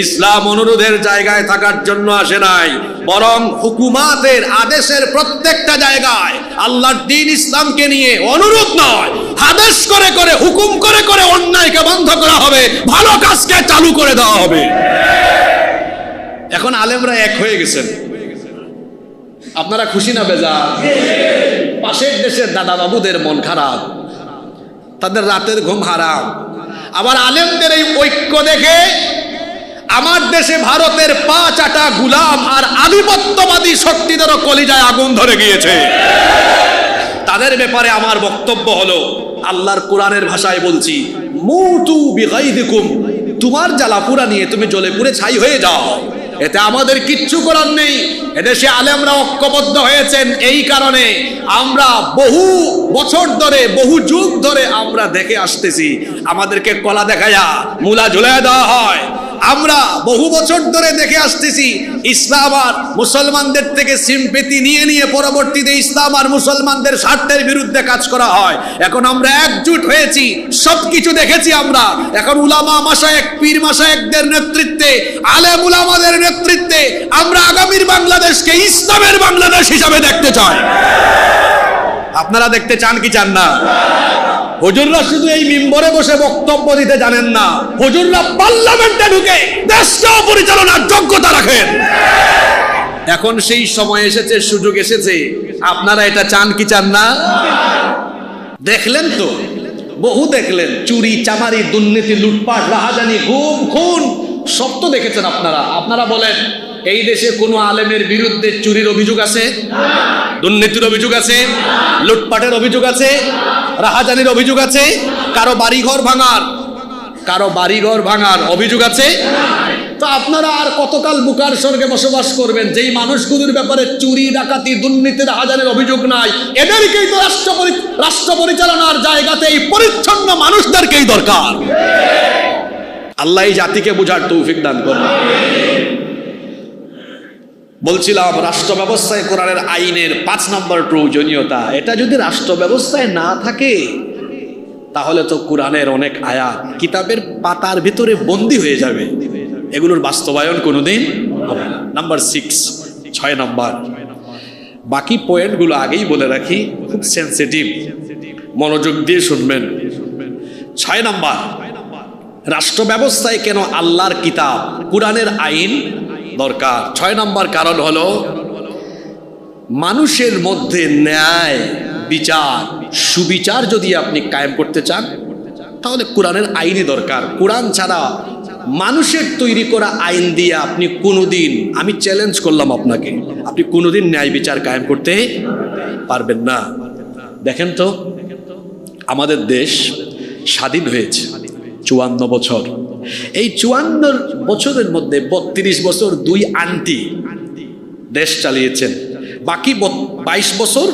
ইসলাম অনুরোধের জায়গায় থাকার জন্য আসে নাই, বরং হুকুমাতের আদেশের প্রত্যেকটা জায়গায় আল্লাহর দ্বীন ইসলামকে নিয়ে অনুরোধ নয়, আদেশ করে করে, হুকুম করে করে অন্যায়কে বন্ধ করা হবে, ভালো কাজকে চালু করে দেওয়া হবে। এখন আলেমরা এক হয়ে গেছেন। আপনারা খুশি না বেজার? পাশের দেশের দাদা বাবুদের মন খারাপ, তাদের রাতের ঘুম হারাম। আবার আলেমদের এই ঐক্য দেখে আমার দেশে ভারতের 5 আটা গুলাম আর আধিপত্যবাদী শক্তিদেরও কলিজায় আগুন ধরে গিয়েছে। তাদের ব্যাপারে আমার বক্তব্য হলো, আল্লাহর কোরআনের ভাষায় বলছি, মুতু বিগাইদিকুম, তোমার জ্বালাপুরা নিয়ে তুমি জ্বলে পুড়ে ছাই হয়ে যাও, এতে আমাদের কিচ্ছু করার নেই। এদেশে আলেমরা ঐক্যবদ্ধ হয়েছেন, এই কারণে আমরা বহু বছর ধরে, বহু যুগ ধরে আমরা দেখে আসতেছি আমাদেরকে কলা দেখায়া মূলা ঝুলায় দেওয়া হয়। আমরা বহু বছর ধরে দেখে আসতেছি ইসলাম আর মুসলমানদের থেকে সিম্পেথি নিয়ে নিয়ে পরবর্তীতে ইসলাম আর মুসলমানদের স্বার্থের বিরুদ্ধে কাজ করা হয়। এখন আমরা একজুট হয়েছি, সবকিছু দেখেছি আমরা। এখন উলামা মাশায়েখ, পীর মাশায়েখদের নেতৃত্বে, আলেম উলামাদের নেতৃত্বে আমরা আগামীর বাংলাদেশকে ইসলামের বাংলাদেশ হিসাবে দেখতে চাই। আপনারা দেখতে চান কি চান না? হুজুররা শুধু এই মিম্বরে বসে বক্তব্য দিতে জানেন না, হুজুররা পার্লামেন্টে ঢুকে দেশকেও পরিচালনার যোগ্যতা রাখেন। এখন সেই সময় এসেছে, সুযোগ এসেছে। আপনারা এটা চান কি চান না? দেখলেন তো, বহু দেখলেন, চুরি চামারি, দুর্নীতি, লুটপাট, রাহাজানি, গুম খুন, সব তো দেখেছেন আপনারা। আপনারা বলেন, এই দেশে কোনো আলেমের বিরুদ্ধে চুরির অভিযোগ আছে? দুর্নীতির অভিযোগ আছে? লুটপাটের অভিযোগ আছে? রাহাজানির অভিযোগ আছে? কারো বাড়িঘর ভাঙার অভিযোগ আছে? তো আপনারা আর কতকাল বুকার স্বর্গে বসবাস করবেন? যেই মানুষগুলোর ব্যাপারে চুরি ডাকাতি দুর্নীতির হাজারের অভিযোগ নাই, এদেরকেই তো রাষ্ট্র পরিচালনার জায়গাতে এই পরিচ্ছন্ন মানুষদেরকেই দরকার। আল্লাহ এই জাতিকে বুঝার তৌফিক দান করুন। বলছিলাম রাষ্ট্র ব্যবস্থায় কোরআনের আইনের 5 নম্বর প্রয়োজনীয়তা। এটা যদি রাষ্ট্র ব্যবস্থায় না থাকে তাহলে তো কোরআনের অনেক আয়াত কিতাবের পাতার ভিতরে বন্দী হয়ে যাবে, এগুলোর বাস্তবায়ন কোনোদিন হবে না। নাম্বার 6 নম্বর, বাকি পয়েন্টগুলো আগেই বলে রাখি, খুব সেন্সিটিভ, মনোযোগ দিয়ে শুনবেন। 6 নম্বর, রাষ্ট্র ব্যবস্থায় কেন আল্লাহর কিতাব কোরআনের আইন দরকার? 6 নম্বর কারণ হলো মানুষের মধ্যে ন্যায় বিচার সুবিচার যদি আপনি কায়েম করতে চান তাহলে কোরআনের আইনই দরকার। কোরআন ছাড়া মানুষের তৈরি করা আইন দিয়ে আপনি কোনোদিন, আমি চ্যালেঞ্জ করলাম আপনাকে, আপনি কোনোদিন ন্যায় বিচার কায়েম করতে পারবেন না। দেখেন তো, আমাদের দেশ স্বাধীন হয়েছে 54 বছর। এই 54 বছরের মধ্যে 32 বছর 2 আন্টি দেশ চালিয়েছেন, বাকি 22 বছর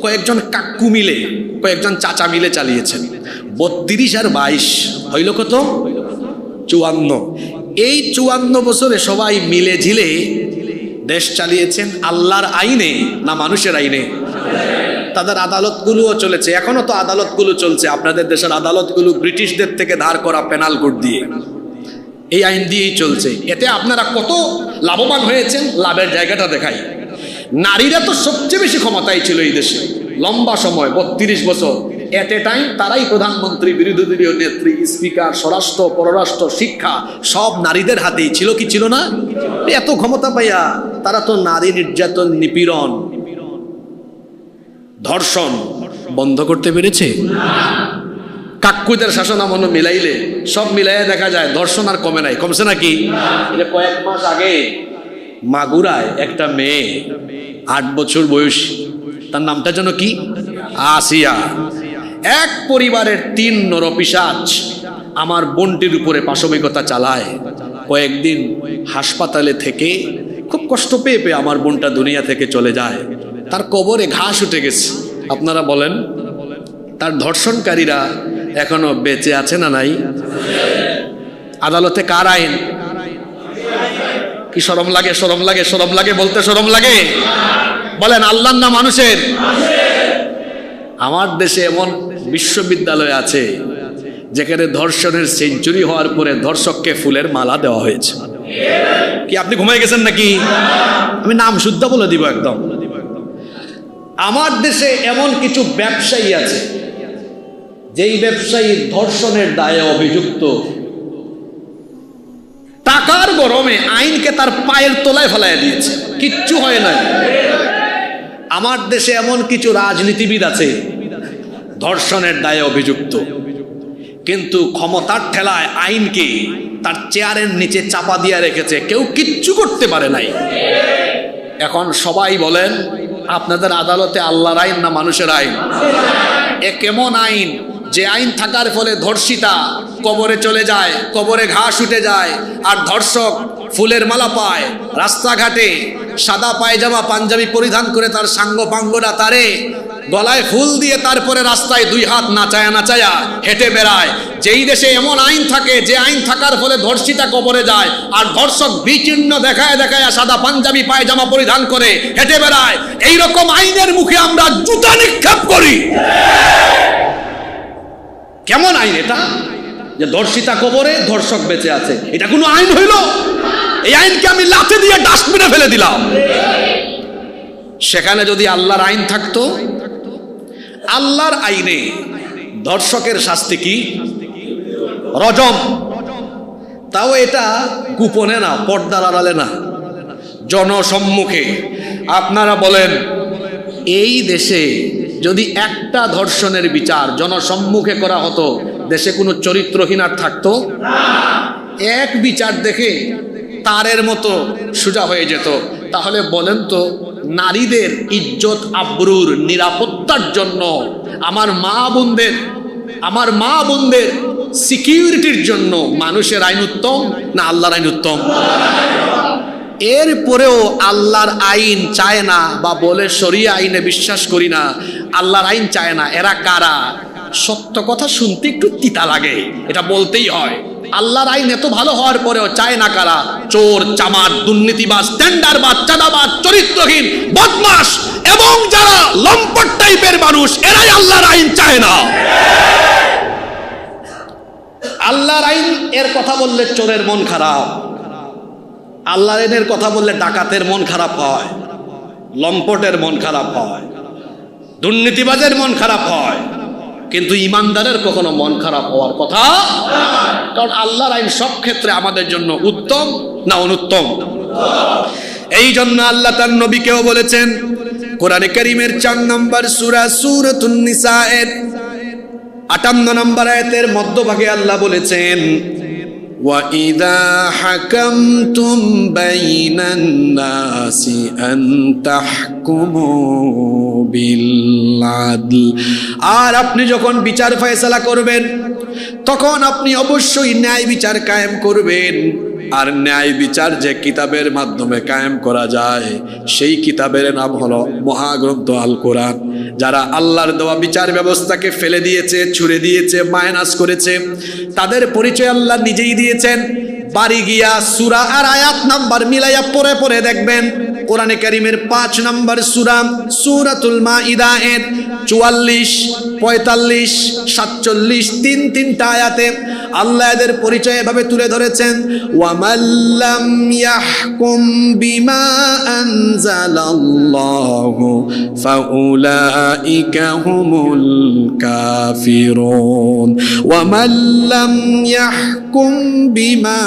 কয়েকজন কাকু মিলে, কয়েকজন চাচা মিলে চালিয়েছেন। 32 আর 22 হইল কত? 54। এই 54 বছরে সবাই মিলে ঝিলে দেশ চালিয়েছেন আল্লাহর আইনে না মানুষের আইনে? তাদের আদালতগুলোও চলেছে, এখনো তো আদালতগুলো চলছে। আপনাদের দেশের আদালতগুলো ব্রিটিশদের থেকে ধার করা পেনাল কোড দিয়ে, এই আইন দিয়েই চলছে। এতে আপনারা কত লাভবান হয়েছেন, লাভের জায়গাটা দেখাই। নারীরা তো সবচেয়ে বেশি ক্ষমতায় ছিল এই দেশে লম্বা সময়, 32 বছর। এট এ টাইম তারাই প্রধানমন্ত্রী, বিরোধী দলীয় নেত্রী, স্পিকার, স্বরাষ্ট্র, পররাষ্ট্র, শিক্ষা সব নারীদের হাতেই ছিল, কি ছিল না? এত ক্ষমতা পাইয়া তারা তো নারী নির্যাতন, নিপীড়ন, ধর্ষণ বন্ধ করতে পেরেছে? কাকুদের শাসন আমল মিলাইলে সব মিলাইয়া দেখা যায় ধর্ষণ আর কমে নাই। কমছে নাকি? কয়েক মাস আগে মাগুরায় একটা মেয়ে 8 বছর বয়স, তার নামটা যেন কি, আসিয়া, এক পরিবারের 3 নরপিশাচ আমার বোনটির উপরে পাশবিকতা চালায়। কয়েকদিন হাসপাতালে থেকে খুব কষ্ট পেয়ে পেয়ে আমার বোনটা দুনিয়া থেকে চলে যায়। তার কবরে ঘাস উঠে গেছে। আপনারা বলেন, তার ধর্ষণকারীরা এখনো বেঁচে আছে না নাই? আদালতে কার আইন? কি শরম লাগে? শরম লাগে? শরম লাগে বলতে শরম লাগে? বলেন আল্লাহর না মানুষের? আমার দেশে এমন বিশ্ববিদ্যালয় আছে যেখানে ধর্ষণের সেঞ্চুরি হওয়ার পরে ধর্ষককে ফুলের মালা দেওয়া হয়েছে। কি আপনি ঘুমাই গেছেন নাকি? আমি নাম শুদ্ধ বলে দিব একদম। আমার দেশে এমন কিছু ব্যবসায়ী আছে যেই ব্যবসায়ী ধর্ষণের দায়ে অভিযুক্ত, টাকার গরমে আইনকে তার পায়ের তলায় ফেলাইয়া দিয়েছে, কিচ্ছু হয় না। আমার দেশে এমন কিছু রাজনীতিবিদ আছে ধর্ষণের দায়ে অভিযুক্ত, কিন্তু ক্ষমতার ঠেলায় আইনকে তার চেয়ারের নিচে চাপা দিয়ে রেখেছে, কেউ কিচ্ছু করতে পারে নাই। এখন সবাই বলেন আপনাদের আদালতে আল্লাহর আইন না মানুষের আইন? এ কেমন আইন যে আইন থাকার ফলে ধর্ষিতা কবরে চলে যায়, কবরে ঘাস উঠে যায়, আর ধর্ষক ফুলের মালা পায়, রাস্তাঘাটে সাদা পায়জামা পাঞ্জাবি পরিধান করে তার সাঙ্গ পাঙ্গরা তারে গলায় ফুল দিয়ে তারপরে রাস্তায় 2 হাত নাচায়া নাচায়া হেঁটে বেড়ায়। যেই দেশে এমন আইন থাকে যে আইন থাকার ফলে ধর্ষিতা কবরে যায় আর ধর্ষক বিচিহ্ন দেখায় দেখায় সাদা পাঞ্জাবি পায়জামা পরিধান করে হেঁটে বেড়ায়, এইরকম আইনের মুখে আমরা জুতা নিক্ষেপ করি। কেমন আইন এটা যে ধর্ষিতা কবরে ধর্ষক বেঁচে আছে? এটা কোনো আইন হইল? এই আইনকে আমি লাথি দিয়ে ডাস্টবিনে ফেলে দিলাম। সেখানে যদি আল্লাহর আইন থাকতো, আল্লাহর আইনে ধর্ষকের শাস্তি কি? রজম। তাও এটা গোপনে না, পর্দার আড়ালে না, জনসম্মুখে। আপনারা বলেন এই দেশে যদি একটা ধর্ষণের বিচার জনসম্মুখে করা হতো, দেশে কোনো চরিত্রহীন আর থাকতো? এক বিচার দেখে তারের মতো সোজা হয়ে যেত। তাহলে বলেন তো, নারীদের ইজ্জত আবরুর নিরাপত্তার জন্য আমার মা বোনদের সিকিউরিটির জন্য মানুষের আইন উত্তম না আল্লাহর আইন উত্তম? এরপরেও আল্লাহর আইন চায় না বা বলে শরিয়া আইনে বিশ্বাস করি না, আল্লাহর আইন চায় না, এরা কারা? সত্য কথা শুনতে একটু তিতা লাগে, এটা বলতেই হয়। আল্লাহর আইন এত ভালো হওয়ার পরেও চায় না কারা? চোর, চামার, দুর্নীতিবাজ, টেন্ডারবাজ, চাঁদাবাজ, চরিত্রহীন, বদমাশ এবং যারা লম্পট টাইপের মানুষ, এরাই আল্লাহর আইন চায় না। আল্লাহর আইন এর কথা বললে চোরের মন খারাপ, আল্লাহর আইনের কথা বললে ডাকাতের মন খারাপ হয়, লম্পটের মন খারাপ হয়, দুর্নীতিবাজের মন খারাপ হয়, কিন্তু ইমানদারের কখনো মন খারাপ হওয়ার কথা, কারণ আল্লাহর আইন সব ক্ষেত্রে আমাদের জন্য উত্তম না অনুত্তম? এই জন্য আল্লাহ তার নবীকেও বলেছেন, কোরআনে কারীমের 4 নম্বর সূরা সূরাতুন নিসা এর 58 নম্বর আয়াতের মধ্যভাগে আল্লাহ বলেছেন, وَإِذَا حَكَمْتُمْ بَيْنَ النَّاسِ أَن تَحْكُمُوا بِالْعَدْلِ, আর আপনি যখন বিচার ফয়সালা করবেন তখন আপনি অবশ্যই ন্যায় বিচার কায়েম করবেন। আর ন্যায় বিচার যে কিতাবের মাধ্যমে কায়েম করা যায় সেই কিতাবের নাম হলো মহাগ্রন্থ আল কোরআন। যারা আল্লাহর দেওয়া বিচার ব্যবস্থাকে ফেলে দিয়েছে, ছুড়ে দিয়েছে, মাইনাস করেছে, তাদের পরিচয় আল্লাহ নিজেই দিয়েছেন। বাড়ি গিয়া সূরা আর আয়াত নাম্বার মিলাইয়া পড়ে পড়ে দেখবেন, কোরআনে কারীমের 5 নম্বর সূরা সূরাতুল মাইদা এর 44, 45, 47 তিনটা আয়াতে আল্লাহ এদের পরিচয় এভাবে তুলে ধরেছেন, ওয়ামাল্লাম ইয়াহকুম বিমা আনজালাল্লাহু ফাউলাইকা হুমুল কাফিরুন, ওয়ামাল্লাম ইয়াহকুম বিমা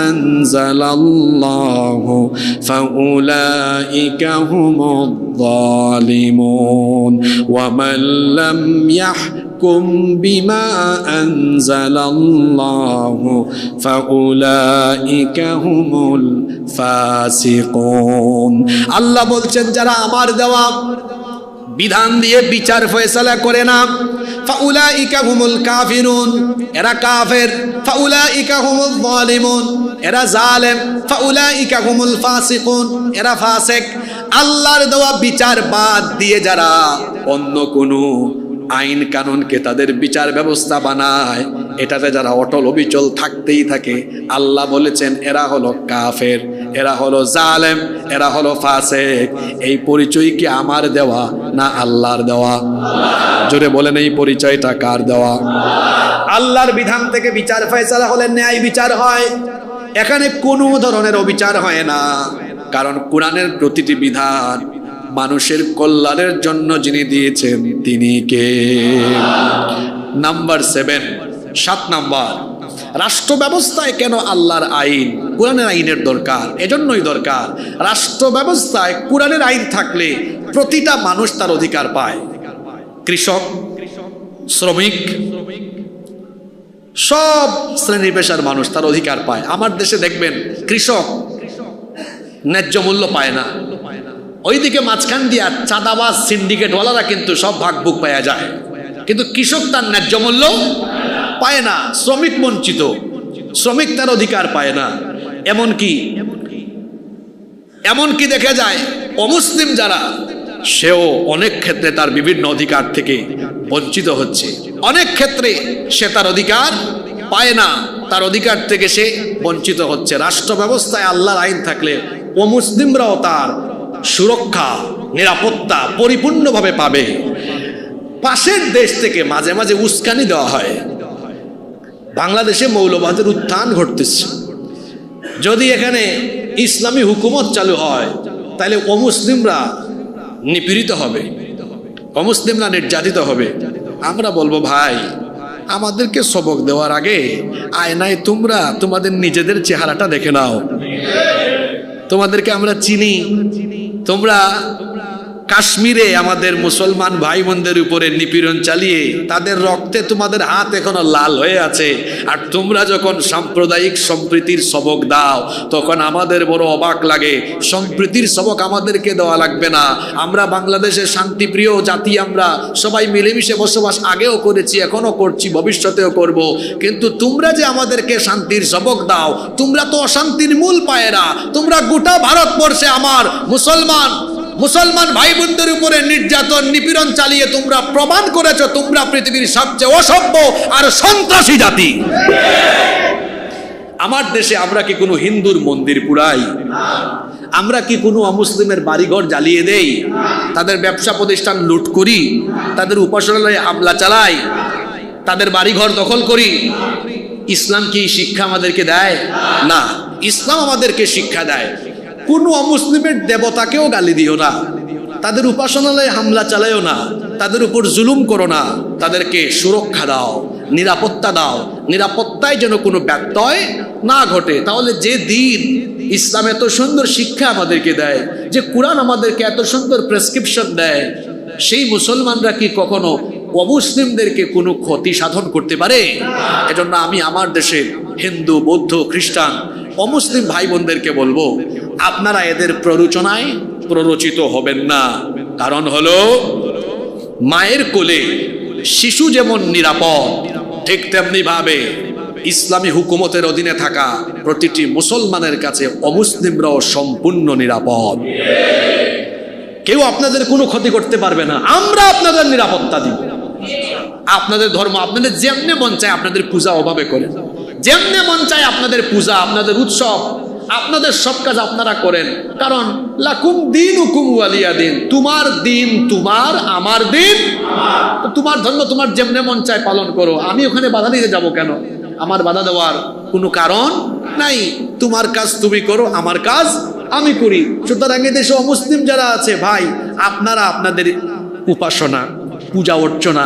আনজালাল্লাহু ফাউলাইকা হুমুদ যালিমুন, ওয়ামান লাম ইয়াহকুম বিমা আনজালাল্লাহু ফাউলাইকা হুমুল ফাসিকুন। আল্লাহ বলছেন, যারা আমার দেওয়া বিধান দিয়ে বিচার ফয়সালা করে না, ফাউলাইকা হুমুল কাফিরুন, এরা কাফের, ফাউলাইকা হুমুল যালিমুন, এরা জালেম, ফাউলাইকা হুমুল ফাসিকুন, এরা ফাসিক। আল্লাহর দেওয়া বিচার বাদ দিয়ে যারা অন্য কোনো আইন কানুনকে তাদের বিচার ব্যবস্থা বানায়, এটাতে যারা অটল অবিচল থাকতেই থাকে, আল্লাহ বলেছেন এরা হলো কাফের, এরা হলো জালেম, এরা হলো ফাসিক। এই পরিচয় কি আমার দেওয়া না আল্লাহর দেওয়া? জোরে বলেন, এই পরিচয়টা কার দেওয়া? আল্লাহর বিধান থেকে বিচার ফয়সালা হলে ন্যায় বিচার হয়, এখানে কোনো ধরনের অবিচার হয় না। কারণ কোরআনের প্রতিটি বিধান মানুষের কল্যাণের জন্য যিনি দিয়েছেন তিনি কে? নাম্বার 7 নাম্বার, রাষ্ট্র ব্যবস্থায় কেন আল্লাহর আইন, কোরআনের আইনের দরকার? এজন্যই দরকার, রাষ্ট্র ব্যবস্থায় কোরআনের আইন থাকলে প্রতিটা মানুষ তার অধিকার পায়। কৃষক, শ্রমিক, সব শ্রেণী পেশার মানুষ তার অধিকার পায়। আমার দেশে দেখবেন কৃষক ন্যায্য মূল্য পায় না, ওইদিকে মাঝখান দিয়া চাঁদাবাজ সিন্ডিকেটওয়ালারা কিন্তু সব ভাগভুগ পাওয়া যায়, কিন্তু কৃষক তার ন্যায্য মূল্য পায় না। শ্রমিক বঞ্চিত, শ্রমিক তার অধিকার পায় না। এমনকি দেখা যায় অমুসলিম যারা, সেও অনেক ক্ষেত্রে তার বিভিন্ন অধিকার থেকে বঞ্চিত হচ্ছে, অনেক ক্ষেত্রে সে তার অধিকার পায় না, তার অধিকার থেকে সে বঞ্চিত হচ্ছে। রাষ্ট্র ব্যবস্থায় আল্লাহর আইন থাকলে অমুসলিমরাও তার সুরক্ষা, নিরাপত্তা পরিপূর্ণভাবে পাবে। পাশের দেশ থেকে মাঝে মাঝে উস্কানি দেওয়া হয়, বাংলাদেশে মৌলবাদের উত্থান ঘটতেছে, যদি এখানে ইসলামী হুকুমত চালু হয় তাহলে অমুসলিমরা নিপীড়িত হবে, অমুসলিমরা নির্যাতিত হবে। আমরা বলবো, ভাই আমাদেরকে সবক দেওয়ার আগে আয়নায় তোমরা তোমাদের নিজেদের চেহারাটা দেখে নাও, তোমাদেরকে আমরা চিনি, তোমরা কাশ্মীরে আমাদের মুসলমান ভাই বোনদের উপরে নিপীড়ন চালিয়ে তাদের রক্তে তোমাদের হাত এখনো লাল হয়ে আছে, আর তোমরা যখন সাম্প্রদায়িক সম্প্রীতির সবক দাও তখন আমাদের বড় অবাক লাগে। সম্প্রীতির সবক আমাদেরকে দেওয়া লাগবে না, আমরা বাংলাদেশের শান্তিপ্রিয় জাতি, আমরা সবাই মিলেমিশে বসবাস আগেও করেছি, এখনো করছি, ভবিষ্যতেও করব, কিন্তু তোমরা যে আমাদেরকে শান্তির সবক দাও, তোমরা তো অশান্তির মূল পায়েরা। তোমরা গোটা ভারতবর্ষে আমার মুসলমান ভাই বোনদের উপরে নির্যাতন নিপীড়ন চালিয়ে তোমরা প্রমাণ করেছো তোমরা পৃথিবীর সবচেয়ে অসভ্য আর সন্ত্রাসী জাতি। আমার দেশে আমরা কি কোনো হিন্দুর মন্দির পুড়াই? আমরা কি কোনো অমুসলিমের বাড়িঘর জ্বালিয়ে দেই? তাদের ব্যবসা প্রতিষ্ঠান লুট করি? তাদের উপাসনালয়ে হামলা চালাই? তাদের বাড়িঘর দখল করি? ইসলাম কি শিক্ষা আমাদেরকে দেয়? না, ইসলাম আমাদেরকে শিক্ষা দেয় কোনো অমুসলিমের দেবতাকেও গালি দিও না, তাদের উপাসনালয়ে হামলা চালাইও না, তাদের উপর জুলুম করো না, তাদেরকে সুরক্ষা দাও, নিরাপত্তা দাও, নিরাপত্তায় যেন কোনো ব্যত্যয় না ঘটে। তাহলে যে দিন ইসলাম এত সুন্দর শিক্ষা আমাদেরকে দেয়, যে কোরআন আমাদেরকে এত সুন্দর প্রেসক্রিপশন দেয়, সেই মুসলমানরা কি কখনো অমুসলিমদেরকে কোনো ক্ষতি সাধন করতে পারে? এজন্য আমি আমার দেশের হিন্দু, বৌদ্ধ, খ্রিস্টান, অমুসলিম ভাই বোনদেরকে বলবো, আপনারা এদের প্ররোচনায় প্ররোচিত হবেন না। কারণ হলো, মায়ের কোলে শিশু যেমন নিরাপদ, ঠিক তেমনি ভাবে ইসলামী হুকুমতের অধীনে থাকা প্রতিটি মুসলমানের কাছে অমুসলিমরাও সম্পূর্ণ নিরাপদ। কেউ আপনাদের কোনো ক্ষতি করতে পারবে না, আমরা আপনাদের নিরাপত্তা দিব। আপনাদের ধর্ম আপনাদের যেমনে মন চায় আপনাদের পূজা ওভাবে করেন, যেমনে মন চায় আপনাদের পূজা, আপনাদের উৎসব, আপনাদের সব কাজ আপনারা করেন। কারণ লাকুম দীনুকুম ওয়ালিয়া দিন, তোমার দিন তোমার, আমার দিন তোমার। ধর্ম তোমার যেমনে মন চায় পালন করো, আমি ওখানে বাধা দিতে যাব কেন? আমার বাধা দেওয়ার কোনো কারণ নাই। তোমার কাজ তুমি করো, আমার কাজ আমি করি। সুতরাং দেশে অমুসলিম যারা আছে ভাই, আপনারা আপনাদের উপাসনা, পূজা অর্চনা,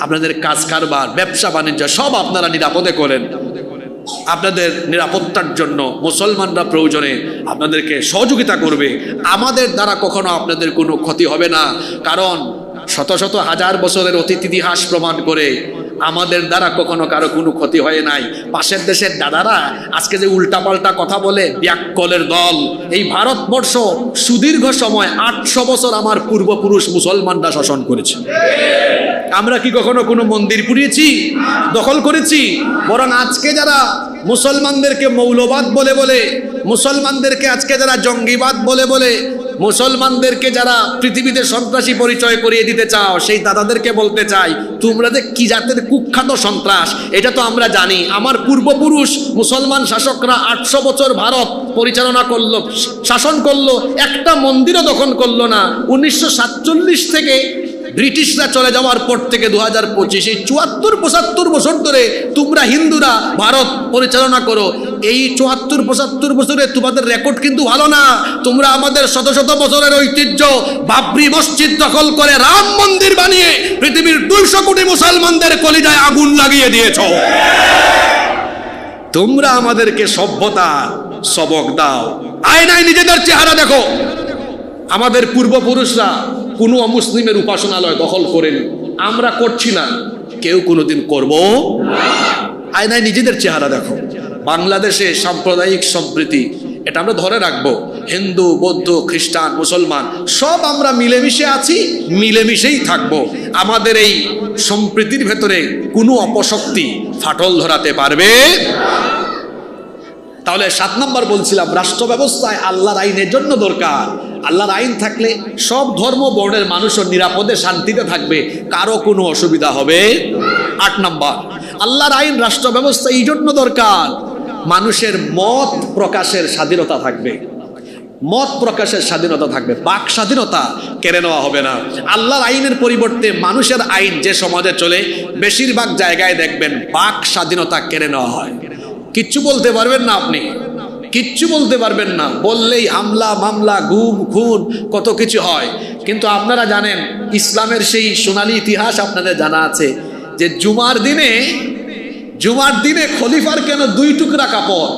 আপনাদের কাজ কারবার, ব্যবসা বাণিজ্য সব আপনারা নিরাপদে করেন। আপনাদের নিরাপত্তার জন্য মুসলমানরা প্রয়োজনে আপনাদেরকে সহযোগিতা করবে। আমাদের দ্বারা কখনো আপনাদের কোনো ক্ষতি হবে না, কারণ শত শত হাজার বছরের অতীত ইতিহাস প্রমাণ করে আমাদের দ্বারা কখনো কারো কোনো ক্ষতি হয় নাই। পাশের দেশের দাদারা আজকে যে উল্টাপাল্টা কথা বলে, ব্যাককলের দল। এই ভারতবর্ষ সুদীর্ঘ সময় 800 বছর আমার পূর্বপুরুষ মুসলমানরা শাসন করেছে। আমরা কি কখনো কোনো মন্দির পুড়িয়েছি, দখল করেছি? বরং আজকে যারা মুসলমানদেরকে মৌলবাদ বলে বলে, মুসলমানদেরকে আজকে যারা জঙ্গিবাদ বলে বলে, মুসলমানদেরকে যারা পৃথিবীতে সন্ত্রাসী পরিচয় করিয়ে দিতে চাও, সেই দাদাদেরকে বলতে চাই, তোমরা যে কি জাতের কুখ্যাত সন্ত্রাস এটা তো আমরা জানি। আমার পূর্বপুরুষ মুসলমান শাসকরা 800 বছর ভারত পরিচালনা করলো, শাসন করলো, একটা মন্দিরও দখল করলো না। 1947 থেকে ব্রিটিশরা চলে যাওয়ার পর থেকে 2025 এই 74-75 বছর ধরে তোমরা হিন্দুরা ভারত পরিচালনা করো। এই 74-75 বছরে তোমাদের রেকর্ড কিন্তু ভালো না। তোমরা আমাদের শত শত বছরের ঐতিহ্য, বাবরি মসজিদ দখল করে রাম মন্দির বানিয়ে পৃথিবীর 200 কোটি মুসলমানদের কলিজায় আগুন লাগিয়ে দিয়েছো। তোমরা আমাদেরকে সভ্যতা সবক দাও, আয়নায় নিজেদের চেহারা দেখো। আমাদের পূর্বপুরুষরা কোনো অমুসলিমের উপাসনালয় দখল করেনি, আমরা করছি না, কেউ কোনোদিন করব। আয়নায় নিজেদের চেহারা দেখো। বাংলাদেশে সাম্প্রদায়িক সম্প্রীতি এটা আমরা ধরে রাখবো। হিন্দু, বৌদ্ধ, খ্রিস্টান, মুসলমান সব আমরা মিলেমিশে আছি, মিলেমিশেই থাকবো। আমাদের এই সম্প্রীতির ভেতরে কোনো অপশক্তি ফাটল ধরাতে পারবে। তাহলে 7 নম্বর বলছিলাম, রাষ্ট্র ব্যবস্থায় আল্লাহর আইনের জন্য দরকার। আল্লাহর আইন থাকলে সব ধর্ম বর্ণের মানুষও নিরাপদে শান্তিতে থাকবে, কারো কোনো অসুবিধা হবে। 8 নম্বর, আল্লাহর আইন রাষ্ট্র ব্যবস্থা এই জন্য দরকার, মানুষের মত প্রকাশের স্বাধীনতা থাকবে, মত প্রকাশের স্বাধীনতা থাকবে, বাক স্বাধীনতা কেড়ে নেওয়া হবে না। আল্লাহর আইনের পরিবর্তে মানুষের আইন যে সমাজে চলে, বেশিরভাগ জায়গায় দেখবেন বাক স্বাধীনতা কেড়ে নেওয়া হয়। কিচ্ছু বলতে পারবেন না, আপনি কিচ্ছু বলতে পারবেন না, বললেই হামলা মামলা, গুম খুন, কত কিছু হয়। কিন্তু আপনারা জানেন, ইসলামের সেই সোনালী ইতিহাস আপনাদের জানা আছে যে জুমার দিনে খলিফার কেন 2 টুকরা কাপড়?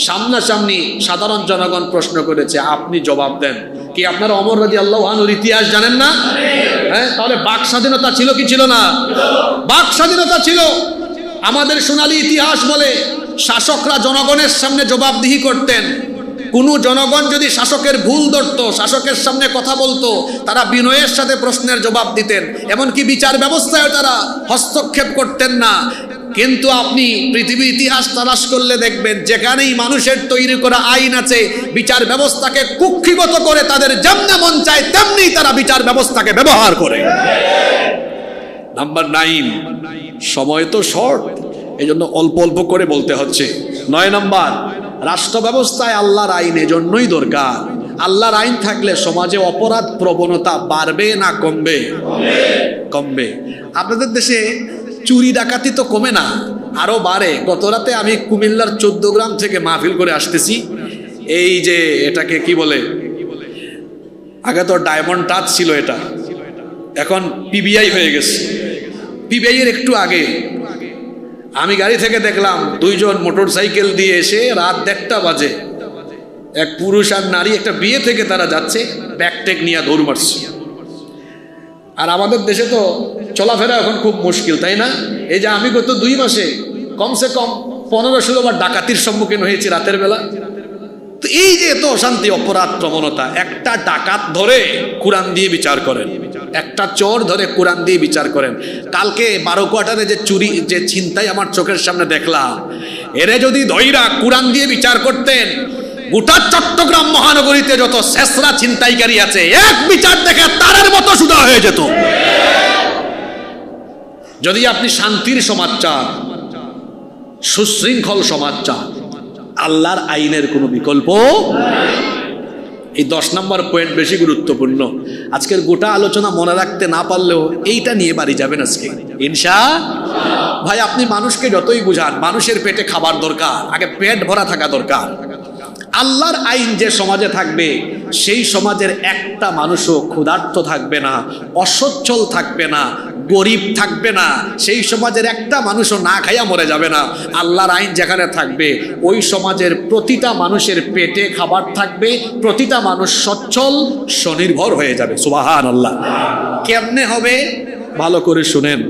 সামনাসামনি সাধারণ জনগণ প্রশ্ন করেছে, আপনি জবাব দেন কি আপনারা ওমর রাদিয়াল্লাহু আনহুর ইতিহাস জানেন না? হ্যাঁ, তাহলে বাক স্বাধীনতা ছিল কি ছিল না? বাক স্বাধীনতা ছিল। আমাদের সোনালী ইতিহাস বলে শাসকরা জনগণের সামনে জবাবদিহি করতেন। কোনো জনগণ যদি শাসকের ভুল ধরতো, শাসকের সামনে কথা বলতো, তারা বিনয়ের সাথে প্রশ্নের জবাব দিতেন। এমনকি বিচার ব্যবস্থায় তারা হস্তক্ষেপ করতেন না। কিন্তু আপনি পৃথিবীর ইতিহাস তালাশ করলে দেখবেন, যেখানেই মানুষের তৈরি করা আইন আছে, বিচার ব্যবস্থাকে কুক্ষিগত করে তাদের যেমন মন চায় তেমনি তারা বিচার ব্যবস্থাকে ব্যবহার করে। নাম্বার 9, সময় তো শর্ট, এই জন্য অল্প অল্প করে বলতে হচ্ছে। 9 নম্বর, রাষ্ট্র ব্যবস্থায় আল্লাহর আইন এজন্যই দরকার। আল্লাহর আইন থাকলে সমাজে অপরাধ প্রবণতা বাড়বে না কমবে? কমবে। আপনাদের দেশে চুরি ডাকাতি তো কমে না, আরো বাড়ে। গত রাতে আমি কুমিল্লার 14 গ্রাম থেকে মাহফিল করে আসতেছি। এই যে এটাকে কি বলে, আগে তো ডায়মন্ড টাচ ছিল, এটা এখন পিবিআই হয়ে গেছে। পিবিআই এর একটু আগে আমি গাড়ি থেকে দেখলাম 2 জন মোটর সাইকেল দিয়ে এসে রাত 1:30 বাজে, এক পুরুষ আর নারী, একটা বিয়ে থেকে তারা যাচ্ছে, ব্যাকটেক নিয়ে দৌড় মারছে। আর আমাদের দেশে তো চলাফেরা এখন খুব মুশকিল, তাই না? এই যে আমি গত 2 মাসে কমসে কম 15-16 বার ডাকাতির সম্মুখীন হয়েছি রাতের বেলা। তো এই যে এত অশান্তি, অপরাধ প্রবণতা, একটা ডাকাত ধরে কোরআন দিয়ে বিচার করেন, একটা চোর ধরে কোরআন দিয়ে বিচার করেন। কালকে 12 কোয়ার্টারে যে চুরি, যে ছিনতাই আমার চোখের সামনে দেখলাম, এরে যদি ধইরা কোরআন দিয়ে বিচার করতেন, গোটা চট্টগ্রাম মহানগরীতে যত শেষরা ছিনতাইকারী আছে, এক বিচার দেখে তারের মতো সুদা হয়ে যেত। যদি আপনি শান্তির সমাজ চান, সুশৃঙ্খল সমাজ চান, আল্লাহর আইনের কোনো বিকল্প। এই 10 নম্বর পয়েন্ট বেশি গুরুত্বপূর্ণ। আজকের গোটা আলোচনা মনে রাখতে না পারলেও এইটা নিয়ে বাড়ি যাবেন আজকে ইনশাআল্লাহ। ভাই, আপনি মানুষকে যতই বুঝান, মানুষের পেটে খাবার দরকার, আগে পেট ভরা থাকা দরকার। আল্লাহর আইন যে সমাজে থাকবে, সেই সমাজের একটা মানুষও ক্ষুধার্ত থাকবে না, অসচ্ছল থাকবে না, গরিব থাকবে না, সেই সমাজের একটা মানুষও না খাইয়া মরে যাবে না। আল্লাহর আইন যেখানে থাকবে, ওই সমাজের প্রতিটা মানুষের পেটে খাবার থাকবে, প্রতিটা মানুষ সচ্ছল স্বনির্ভর হয়ে যাবে। সুবহানাল্লাহ। কেমনে হবে? ভালো করে শুনেন।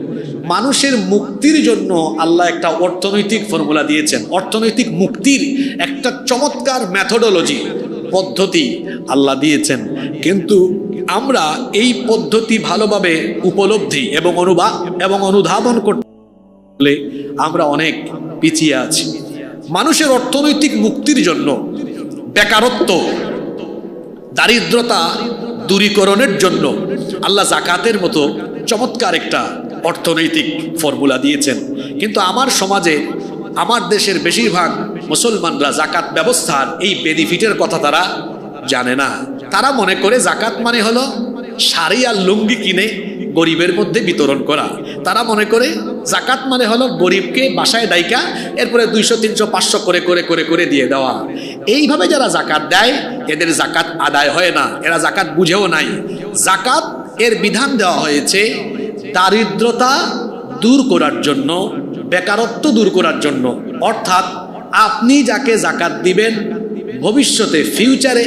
মানুষের মুক্তির জন্য আল্লাহ একটা অর্থনৈতিক ফর্মুলা দিয়েছেন। অর্থনৈতিক মুক্তির একটা চমৎকার মেথোডোলজি, পদ্ধতি আল্লাহ দিয়েছেন। কিন্তু আমরা এই পদ্ধতি ভালোভাবে উপলব্ধি এবং অনুধাবন করতে আমরা অনেক পিছিয়ে আছি। মানুষের অর্থনৈতিক মুক্তির জন্য, বেকারত্ব, দারিদ্রতা দূরীকরণের জন্য আল্লাহ যাকাতের মতো চমৎকার একটা অর্থনৈতিক ফর্মুলা দিয়েছেন। কিন্তু আমার সমাজে, আমার দেশের বেশিরভাগ মুসলমানরা যাকাত ব্যবস্থার এই বেনিফিটের কথা তারা জানে না। তারা মনে করে যাকাত মানে হলো শাড়ি আর লুঙ্গি কিনে গরিবের মধ্যে বিতরণ করা। তারা মনে করে যাকাত মানে হলো গরিবকে বাসায় ডাইকা এরপরে 200, 300, 500 করে করে করে করে দিয়ে দেওয়া। এইভাবে যারা যাকাত দেয়, এদের যাকাত আদায় হয় না, এরা যাকাত বুঝেও নাই। যাকাত এর বিধান দেওয়া হয়েছে দারিদ্রতা দূর করার জন্য, বেকারত্ব দূর করার জন্য। অর্থাৎ আপনি যাকে যাকাত দিবেন, ভবিষ্যতে ফিউচারে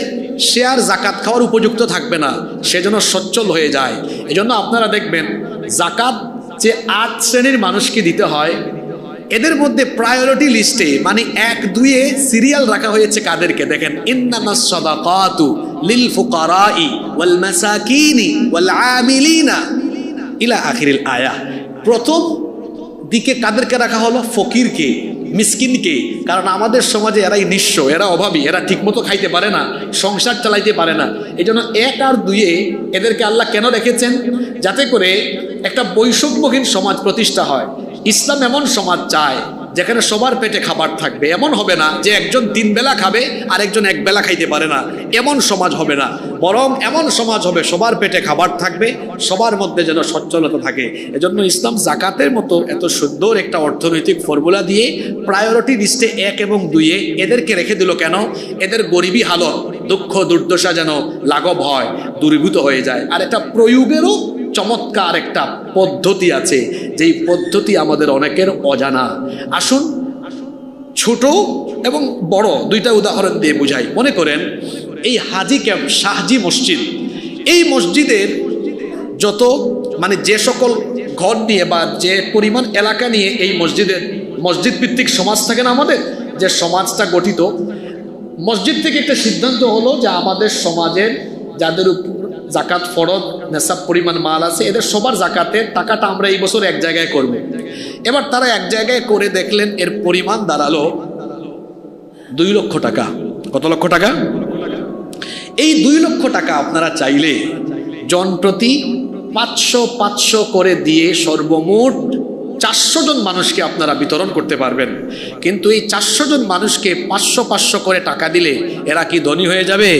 সে আর যাকাত খাওয়ার উপযুক্ত থাকবে না, সেজন্য সচ্ছল হয়ে যায়। এজন্য আপনারা দেখবেন যাকাত যে 8 শ্রেণীর মানুষকে দিতে হয়, এদের মধ্যে প্রায়োরিটি লিস্টে মানে 1-2-এ সিরিয়াল রাখা হয়েছে কাদেরকে দেখেন। ইন্নামাস সাদাকাতু লিল ফুকারাই ওয়াল মাসাকিনি ওয়াল আমিলিনা ইলা আখিরিল আয়া। প্রথম দিকে কাদেরকে রাখা হলো? ফকিরকে, মিসকিনকে। কারণ আমাদের সমাজে এরাই নিঃস্ব, এরা অভাবী, এরা ঠিকমতো খাইতে পারে না, সংসার চালাইতে পারে না। এই জন্য 1 আর 2-এ এদেরকে আল্লাহ কেন রেখেছেন? যাতে করে একটা বৈষম্যহীন সমাজ প্রতিষ্ঠা হয়। ইসলাম এমন সমাজ চায় যেখানে সবার পেটে খাবার থাকবে। এমন হবে না যে একজন 3 বেলা খাবে আর একজন 1 বেলা খাইতে পারে না, এমন সমাজ হবে না। বরং এমন সমাজ হবে সবার পেটে খাবার থাকবে, সবার মধ্যে যেন সচ্ছলতা থাকে। এজন্য ইসলাম যাকাতের মতো এত সুন্দর একটা অর্থনৈতিক ফর্মুলা দিয়ে প্রায়োরিটি লিস্টে 1 এবং 2-এ এদেরকে রেখে দিল কেন? এদের গরিবী হালত, দুঃখ দুর্দশা যেন লাঘব হয়, দূরীভূত হয়ে যায়। আর এটা প্রয়োগেরও চমৎকার একটা পদ্ধতি আছে, যেই পদ্ধতি আমাদের অনেকের অজানা। আসুন ছোট এবং বড় 2টা উদাহরণ দিয়ে বুঝাই। মনে করেন এই হাজি ক্যাম্প শাহজি মসজিদ, এই মসজিদের যত মানে যে সকল ঘর নিয়ে বা যে পরিমাণ এলাকা নিয়ে এই মসজিদ ভিত্তিক সমাজ থাকে না আমাদের, যে সমাজটা গঠিত, মসজিদ থেকে একটা সিদ্ধান্ত হলো যে আমাদের সমাজের যাদের উপর জাকাত ফরজ নেশাব পরিমাণ মাল আছে, এদের সবার জাকাতের টাকাটা আমরা এই বছর এক জায়গায় করব। এবার তারা এক জায়গায় করে দেখলেন এর পরিমাণ দাঁড়ালো 2 লক্ষ টাকা। কত লক্ষ টাকা? এই 2 লক্ষ টাকা আপনারা চাইলে জনপ্রতি 500 করে দিয়ে সর্বমোট 400 জন মানুষকে আপনারা বিতরণ করতে পারবেন। কিন্তু এই 400 জন মানুষকে 500 করে টাকা দিলে এরা কি ধনী হয়ে যাবে?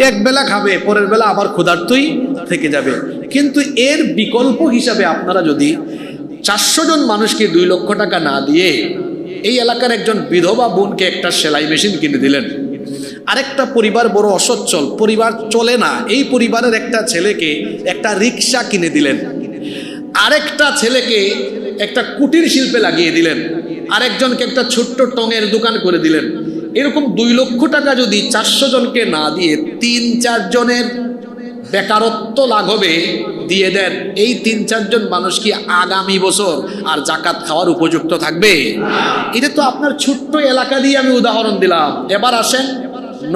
এক বেলা খাবে, পরের বেলা আবার ক্ষুধার্তই থেকে যাবে। কিন্তু এর বিকল্প হিসাবে আপনারা যদি 400 জন মানুষকে 2 লক্ষ টাকা না দিয়ে এই এলাকার একজন বিধবা বোনকে একটা সেলাই মেশিন কিনে দিলেন, আরেকটা পরিবার বড় অসচ্ছল, পরিবার চলে না, এই পরিবারের একটা ছেলেকে একটা রিক্সা কিনে দিলেন, আরেকটা ছেলেকে একটা কুটির শিল্পে লাগিয়ে দিলেন, আরেকজনকে একটা ছোট্ট টঙের দোকান করে দিলেন, এরকম 2 লক্ষ টাকা যদি 400 জনকে না দিয়ে 3-4 জনের বেকারত্ব লাঘবে দিয়ে দেন, এই 3-4 জন মানুষ কি আগামী বছর আর জাকাত খাওয়ার উপযুক্ত থাকবে? এটা তো আপনার ছোট্ট এলাকা দিয়ে আমি উদাহরণ দিলাম। এবার আসেন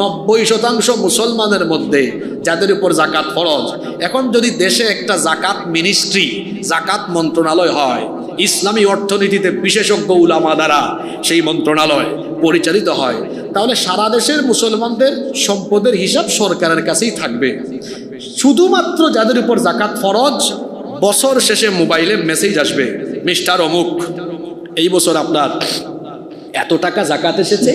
90% মুসলমানের মধ্যে যাদের উপর জাকাত ফরজ, এখন যদি দেশে একটা জাকাত মিনিস্ট্রি, জাকাত মন্ত্রণালয় হয়, ইসলামী অর্থনীতিতে বিশেষজ্ঞ উলামা দ্বারা সেই মন্ত্রণালয় পরিচালিত হয়, তাহলে সারা দেশের মুসলমানদের সম্পদের হিসাব সরকারের কাছেই থাকবে। শুধুমাত্র যাদের উপর জাকাত ফরজ, বছর শেষে মোবাইলে মেসেজ আসবে, মিস্টার অমুক, এই বছর আপনার এত টাকা জাকাত এসেছে,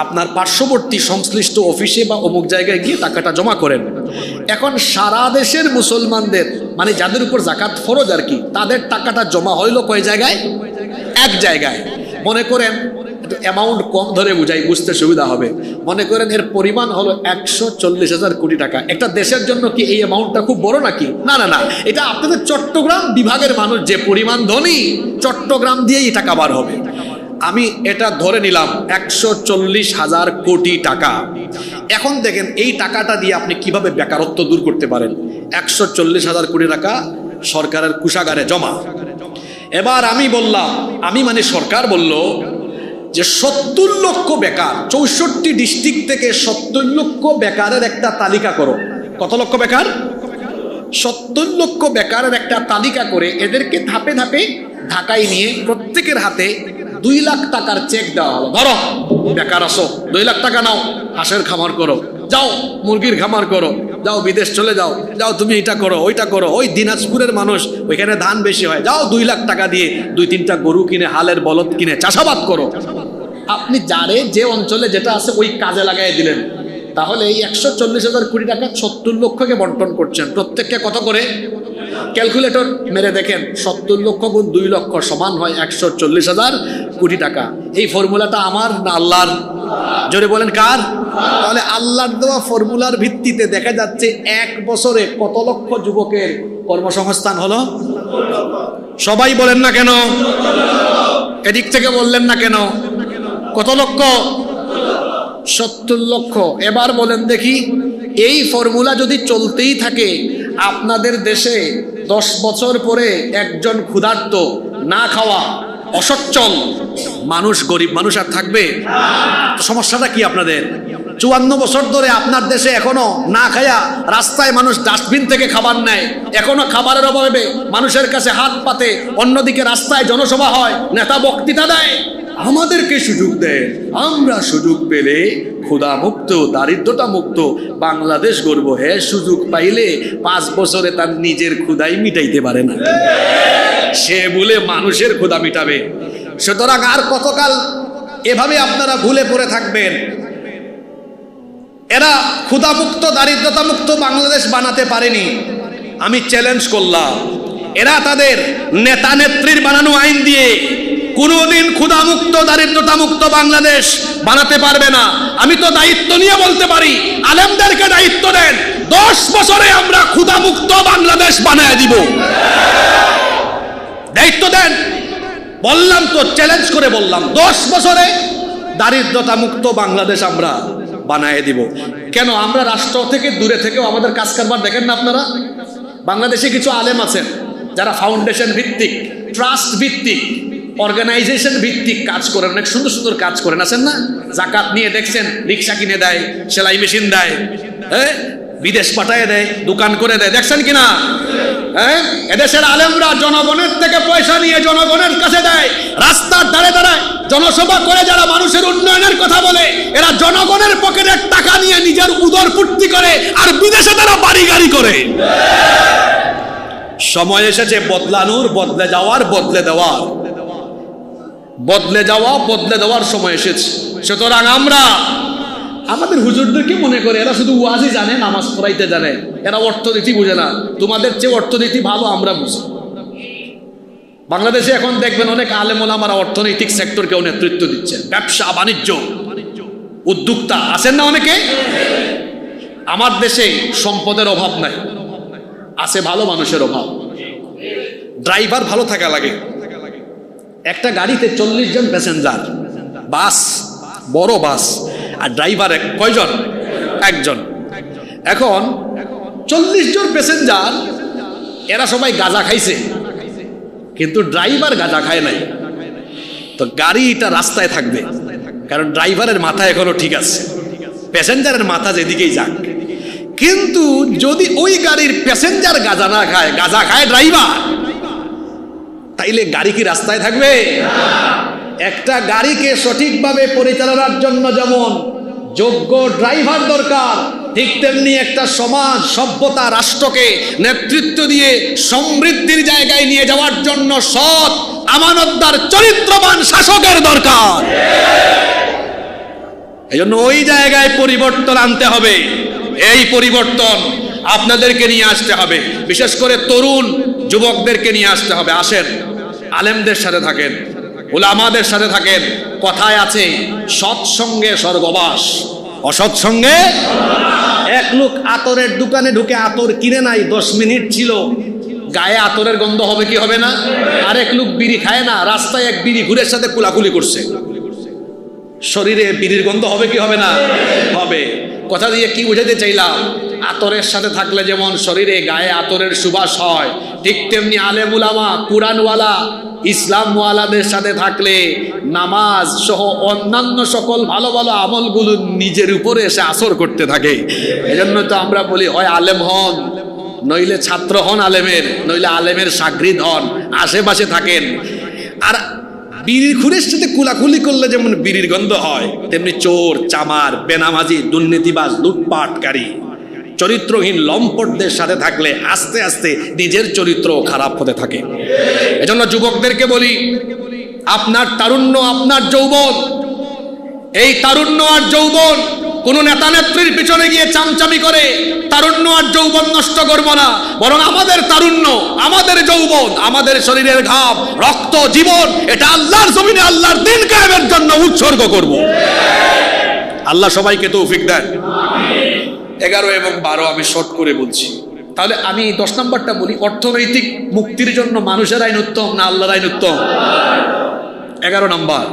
আপনার পার্শ্ববর্তী সংশ্লিষ্ট অফিসে বা অমুক জায়গায় গিয়ে টাকাটা জমা করেন। এখন সারা দেশের মুসলমানদের মানে যাদের উপর জাকাত ফরজ আর কি, তাদের টাকাটা জমা হইল কয় জায়গায়? এক জায়গায়। মনে করেন অ্যামাউন্ট কম ধরে বুঝাই, বুঝতে সুবিধা হবে। মনে করেন এর পরিমাণ হলো 140,000 কোটি টাকা। একটা দেশের জন্য কি এই অ্যামাউন্টটা খুব বড় নাকি? না না না, এটা আপনাদের চট্টগ্রাম বিভাগের মানুষ যে পরিমাণ ধনী, চট্টগ্রাম দিয়েই টাকা বার হবে। আমি এটা ধরে নিলাম 140,000 কোটি টাকা। এখন দেখেন এই টাকাটা দিয়ে আপনি কিভাবে বেকারত্ব দূর করতে পারেন। 140,000 কোটি টাকা সরকারের কুশাগারে জমা। এবার আমি বললাম, আমি মানে সরকার বলল যে 70 লক্ষ বেকার, 64 ডিস্ট্রিক্ট থেকে 70 লক্ষ বেকারের একটা তালিকা করো। কত লক্ষ বেকার? 70 লক্ষ বেকারের একটা তালিকা করে এদেরকে ধাপে ধাপে ঢাকায় নিয়ে প্রত্যেকের হাতে 2 লাখ টাকার চেক দেওয়া হলো। ধরো বেকার আসো, 2 লাখ টাকা নাও, হাঁসের খামার করো, যাও মুরগির খামার করো, যাও বিদেশ চলে যাও, যাও তুমি এটা করো ওইটা করো। ওই দিনাজপুরের মানুষ, ওইখানে ধান বেশি হয়, যাও 2 লাখ টাকা দিয়ে 2-3টা গরু কিনে, হালের বলদ কিনে চাষাবাদ করো। আপনি যারে যে অঞ্চলে যেটা আছে ওই কাজে লাগাই দিলেন। তাহলে এই 140,000 কোটি টাকা 70 লক্ষকে বন্টন করছেন, প্রত্যেককে কত করে? ক্যালকুলেটর মেরে দেখেন, 70 লক্ষ গুণ 2 লক্ষ সমান হয় 140,000 কোটি টাকা। এই ফর্মুলাটা আমার না আল্লাহর? জোরে বলেন কার? তাহলে আল্লাহর দেওয়া ফর্মুলার ভিত্তিতে দেখা যাচ্ছে 1 বছরে কত লক্ষ যুবকের কর্মসংস্থান হলো? সবাই বলেন না কেন? এদিক থেকে বললেন না কেন? কত লক্ষ? 70 লক্ষ। এবার বলেন দেখি, এই ফর্মুলা যদি চলতেই থাকে, আপনাদের দেশে 10 বছর পরে একজন ক্ষুধার্ত, না খাওয়া, অসচ্ছল মানুষ, গরিব মানুষ আর থাকবে? সমস্যাটা কি আপনাদের? 54 বছর ধরে আপনার দেশে এখনো না খায়া রাস্তায় মানুষ ডাস্টবিন থেকে খাবার নেয়, এখনো খাবারের অভাবে মানুষের কাছে হাত পাতে, অন্যদিকে রাস্তায় জনসভা হয়, নেতা বক্তৃতা দেয়। আমাদেরকে সুযোগ দেয়, আমরা সুযোগ পেলে ক্ষুধা মুক্ত, দারিদ্রতা মুক্ত বাংলাদেশ গড়ব। হ্যাঁ, সুযোগ পাইলে 5 বছরে তার নিজের ক্ষুধাই মিটাইতে পারে না, সে বলে মানুষের ক্ষুধা মিটাবে। সুতরাং আর কতকাল এভাবে আপনারা ভুলে পড়ে থাকবেন? এরা ক্ষুধামুক্ত, দারিদ্রতা মুক্ত বাংলাদেশ বানাতে পারেনি। আমি চ্যালেঞ্জ করলাম, এরা তাদের নেতা নেত্রীর বানানো আইন দিয়ে কোনোদিন ক্ষুধামুক্ত, দারিদ্রতা মুক্ত বাংলাদেশ বানাতে পারবে না। আমি তো দায়িত্ব নিয়ে বলতে পারি, আলেমদেরকে দায়িত্ব দেন, 10 বছরে আমরা ক্ষুধামুক্ত বাংলাদেশ বানায় দিব। দায়িত্ব দেন, বললাম তো, চ্যালেঞ্জ করে বললাম, 10 বছরে দারিদ্রতা মুক্ত বাংলাদেশ আমরা বানায় দিব। কেন? আমরা রাষ্ট্র থেকে দূরে থেকেও আমাদের কাজ কারবার দেখেন না আপনারা? বাংলাদেশে কিছু আলেম আছেন যারা ফাউন্ডেশন ভিত্তিক, ট্রাস্ট ভিত্তিক, অর্গানাইজেশন ভিত্তিক কাজ করেন, অনেক সুন্দর সুন্দর কাজ করেন, আছেন না? জাকাত নিয়ে দেখছেন, রিক্সা কিনে দেয়, সেলাই মেশিন দেয়, হ্যাঁ, বিদেশ পাঠায় দেয়, দোকান করে দেয়, দেখছেন কিনা? হ্যাঁ, এদেশের আলেমরা জনগণের থেকে পয়সা নিয়ে জনগণের কাছে দেয়, রাস্তার ধারে দাঁড়ায় জনসভা করে, যারা মানুষের উন্নয়নের কথা বলে, এরা জনগণের পকেটের টাকা নিয়ে নিজের উদর পূর্তি করে, আর বিদেশে তারা বাড়ি গাড়ি করে। সময় এসেছে বদলানোর, বদলে যাওয়ার, বদলে দেওয়ার, বদলে যাওয়া বদলে দেওয়ার সময় এসেছে। সুতরাং আমরা আমাদের হুজুরদেরকে মনে করে এরা শুধু ওয়াজই জানে, নামাজ পড়াইতে জানে, এরা অর্থনীতি বুঝে না। তোমাদের চেয়ে অর্থনীতি ভালো আমরা বুঝি। বাংলাদেশে এখন দেখবেন অনেক আলেম ওলামারা অর্থনৈতিক সেক্টরকেও নেতৃত্ব দিচ্ছেন, ব্যবসা বাণিজ্য উদ্যোক্তা আছেন না অনেকে? আমার দেশে সম্পদের অভাব নাই, আছে ভালো মানুষের অভাব। ড্রাইভার ভালো থাকা লাগে। একটা গাড়িতে 40 জন প্যাসেঞ্জার, বাস, বড় বাস, আর ড্রাইভার কয়জন? একজন। এখন 40 জন প্যাসেঞ্জার, এরা সবাই গাঁজা খাইছে, কিন্তু ড্রাইভার গাঁজা খায় নাই। তো গাড়িটা রাস্তায় থাকবে, কারণ ড্রাইভারের মাথা এখনো ঠিক আছে, প্যাসেঞ্জারের মাথা যেদিকেই যাক। কিন্তু যদি ওই গাড়ির প্যাসেঞ্জার গাঁজা না খায়, গাঁজা খায় ড্রাইভার, তাইলে গাড়ি কি রাস্তায় থাকবে? একটা গাড়িকে সঠিকভাবে পরিচালনার জন্য যেমন যোগ্য ড্রাইভার দরকার, ঠিক তেমনি একটা সমাজ, সভ্যতা, রাষ্ট্রকে নেতৃত্ব দিয়ে সমৃদ্ধির জায়গায় নিয়ে যাওয়ার জন্য সৎ, আমানতদার, চরিত্রবান শাসকের দরকার। এই জন্য ওই জায়গায় পরিবর্তন আনতে হবে। এই পরিবর্তন আপনাদেরকে নিয়ে আসতে হবে, বিশেষ করে তরুণ যুবকদেরকে নিয়ে আসতে হবে। আসেন, আলেমদের সাথে থাকেন, উলামাদের সাথে থাকেন। কথায় আছে, সৎসঙ্গে স্বর্গবাস, অসৎসঙ্গে। এক লোক আতরের দোকানে ঢুকে আতর কিনে নাই, 10 মিনিট ছিল, গায়ে আতরের গন্ধ হবে কি হবে না? আরেক লোক বিড়ি খায় না, রাস্তায় এক বিড়ি ঘুরের সাথে কুলাকুলি করছে, শরীরে বিড়ির গন্ধ হবে কি হবে না? হবে। কথা দিয়ে কি বুঝাতে চাইলাম? আতরের সাথে থাকলে যেমন শরীরে গায়ে আতরের সুবাস হয়, ঠিক তেমনি আলেম উলামা, কুরআনওয়ালা, ইসলামওয়ালাদের সাথে থাকলে নামাজ সহ অন্যান্য সকল ভালো ভালো আমলগুলো নিজের উপরে এসে আসর করতে থাকে। এজন্য তো আমরা বলি, হয় আলেম হন, নইলে ছাত্র হন আলেমের, নইলে আলেমের শাগরিদ হন, আশেপাশে থাকেন। আর বিড়ির খুরের সাথে কুলাকুলি করলে যেমন বিড়ির গন্ধ হয়, তেমনি চোর, চামার, বেনামাজি, দুর্নীতিবাজ, লুটপাটকারী, চরিত্রহীন লম্পটদের সাথে থাকলে আস্তে আস্তে নিজের চরিত্র খারাপ হতে থাকে। এজন্য যুবকদেরকে বলি, আপনার তারুণ্য, আপনার যৌবন, এই তারুণ্য আর যৌবন কোন নেতা নেত্রীর পিছনে গিয়ে চামচামি করে তারুণ্য আর যৌবন নষ্ট করব না, বরং আমাদের তারুণ্য, আমাদের যৌবন, আমাদের শরীরের ঘাম, রক্ত, জীবন, এটা আল্লাহর জমিনে আল্লাহর দ্বীন কায়েমের জন্য উৎসর্গ করব। আল্লাহ সবাইকে তৌফিক দেন। 11 এবং 12 আমি শর্ট করে বলছি। তাহলে আমি 10 নম্বরটা বলি, অর্থনৈতিক মুক্তির জন্য মানুষের আইন উত্তম না আল্লাহর আইন উত্তম? 11 নম্বর,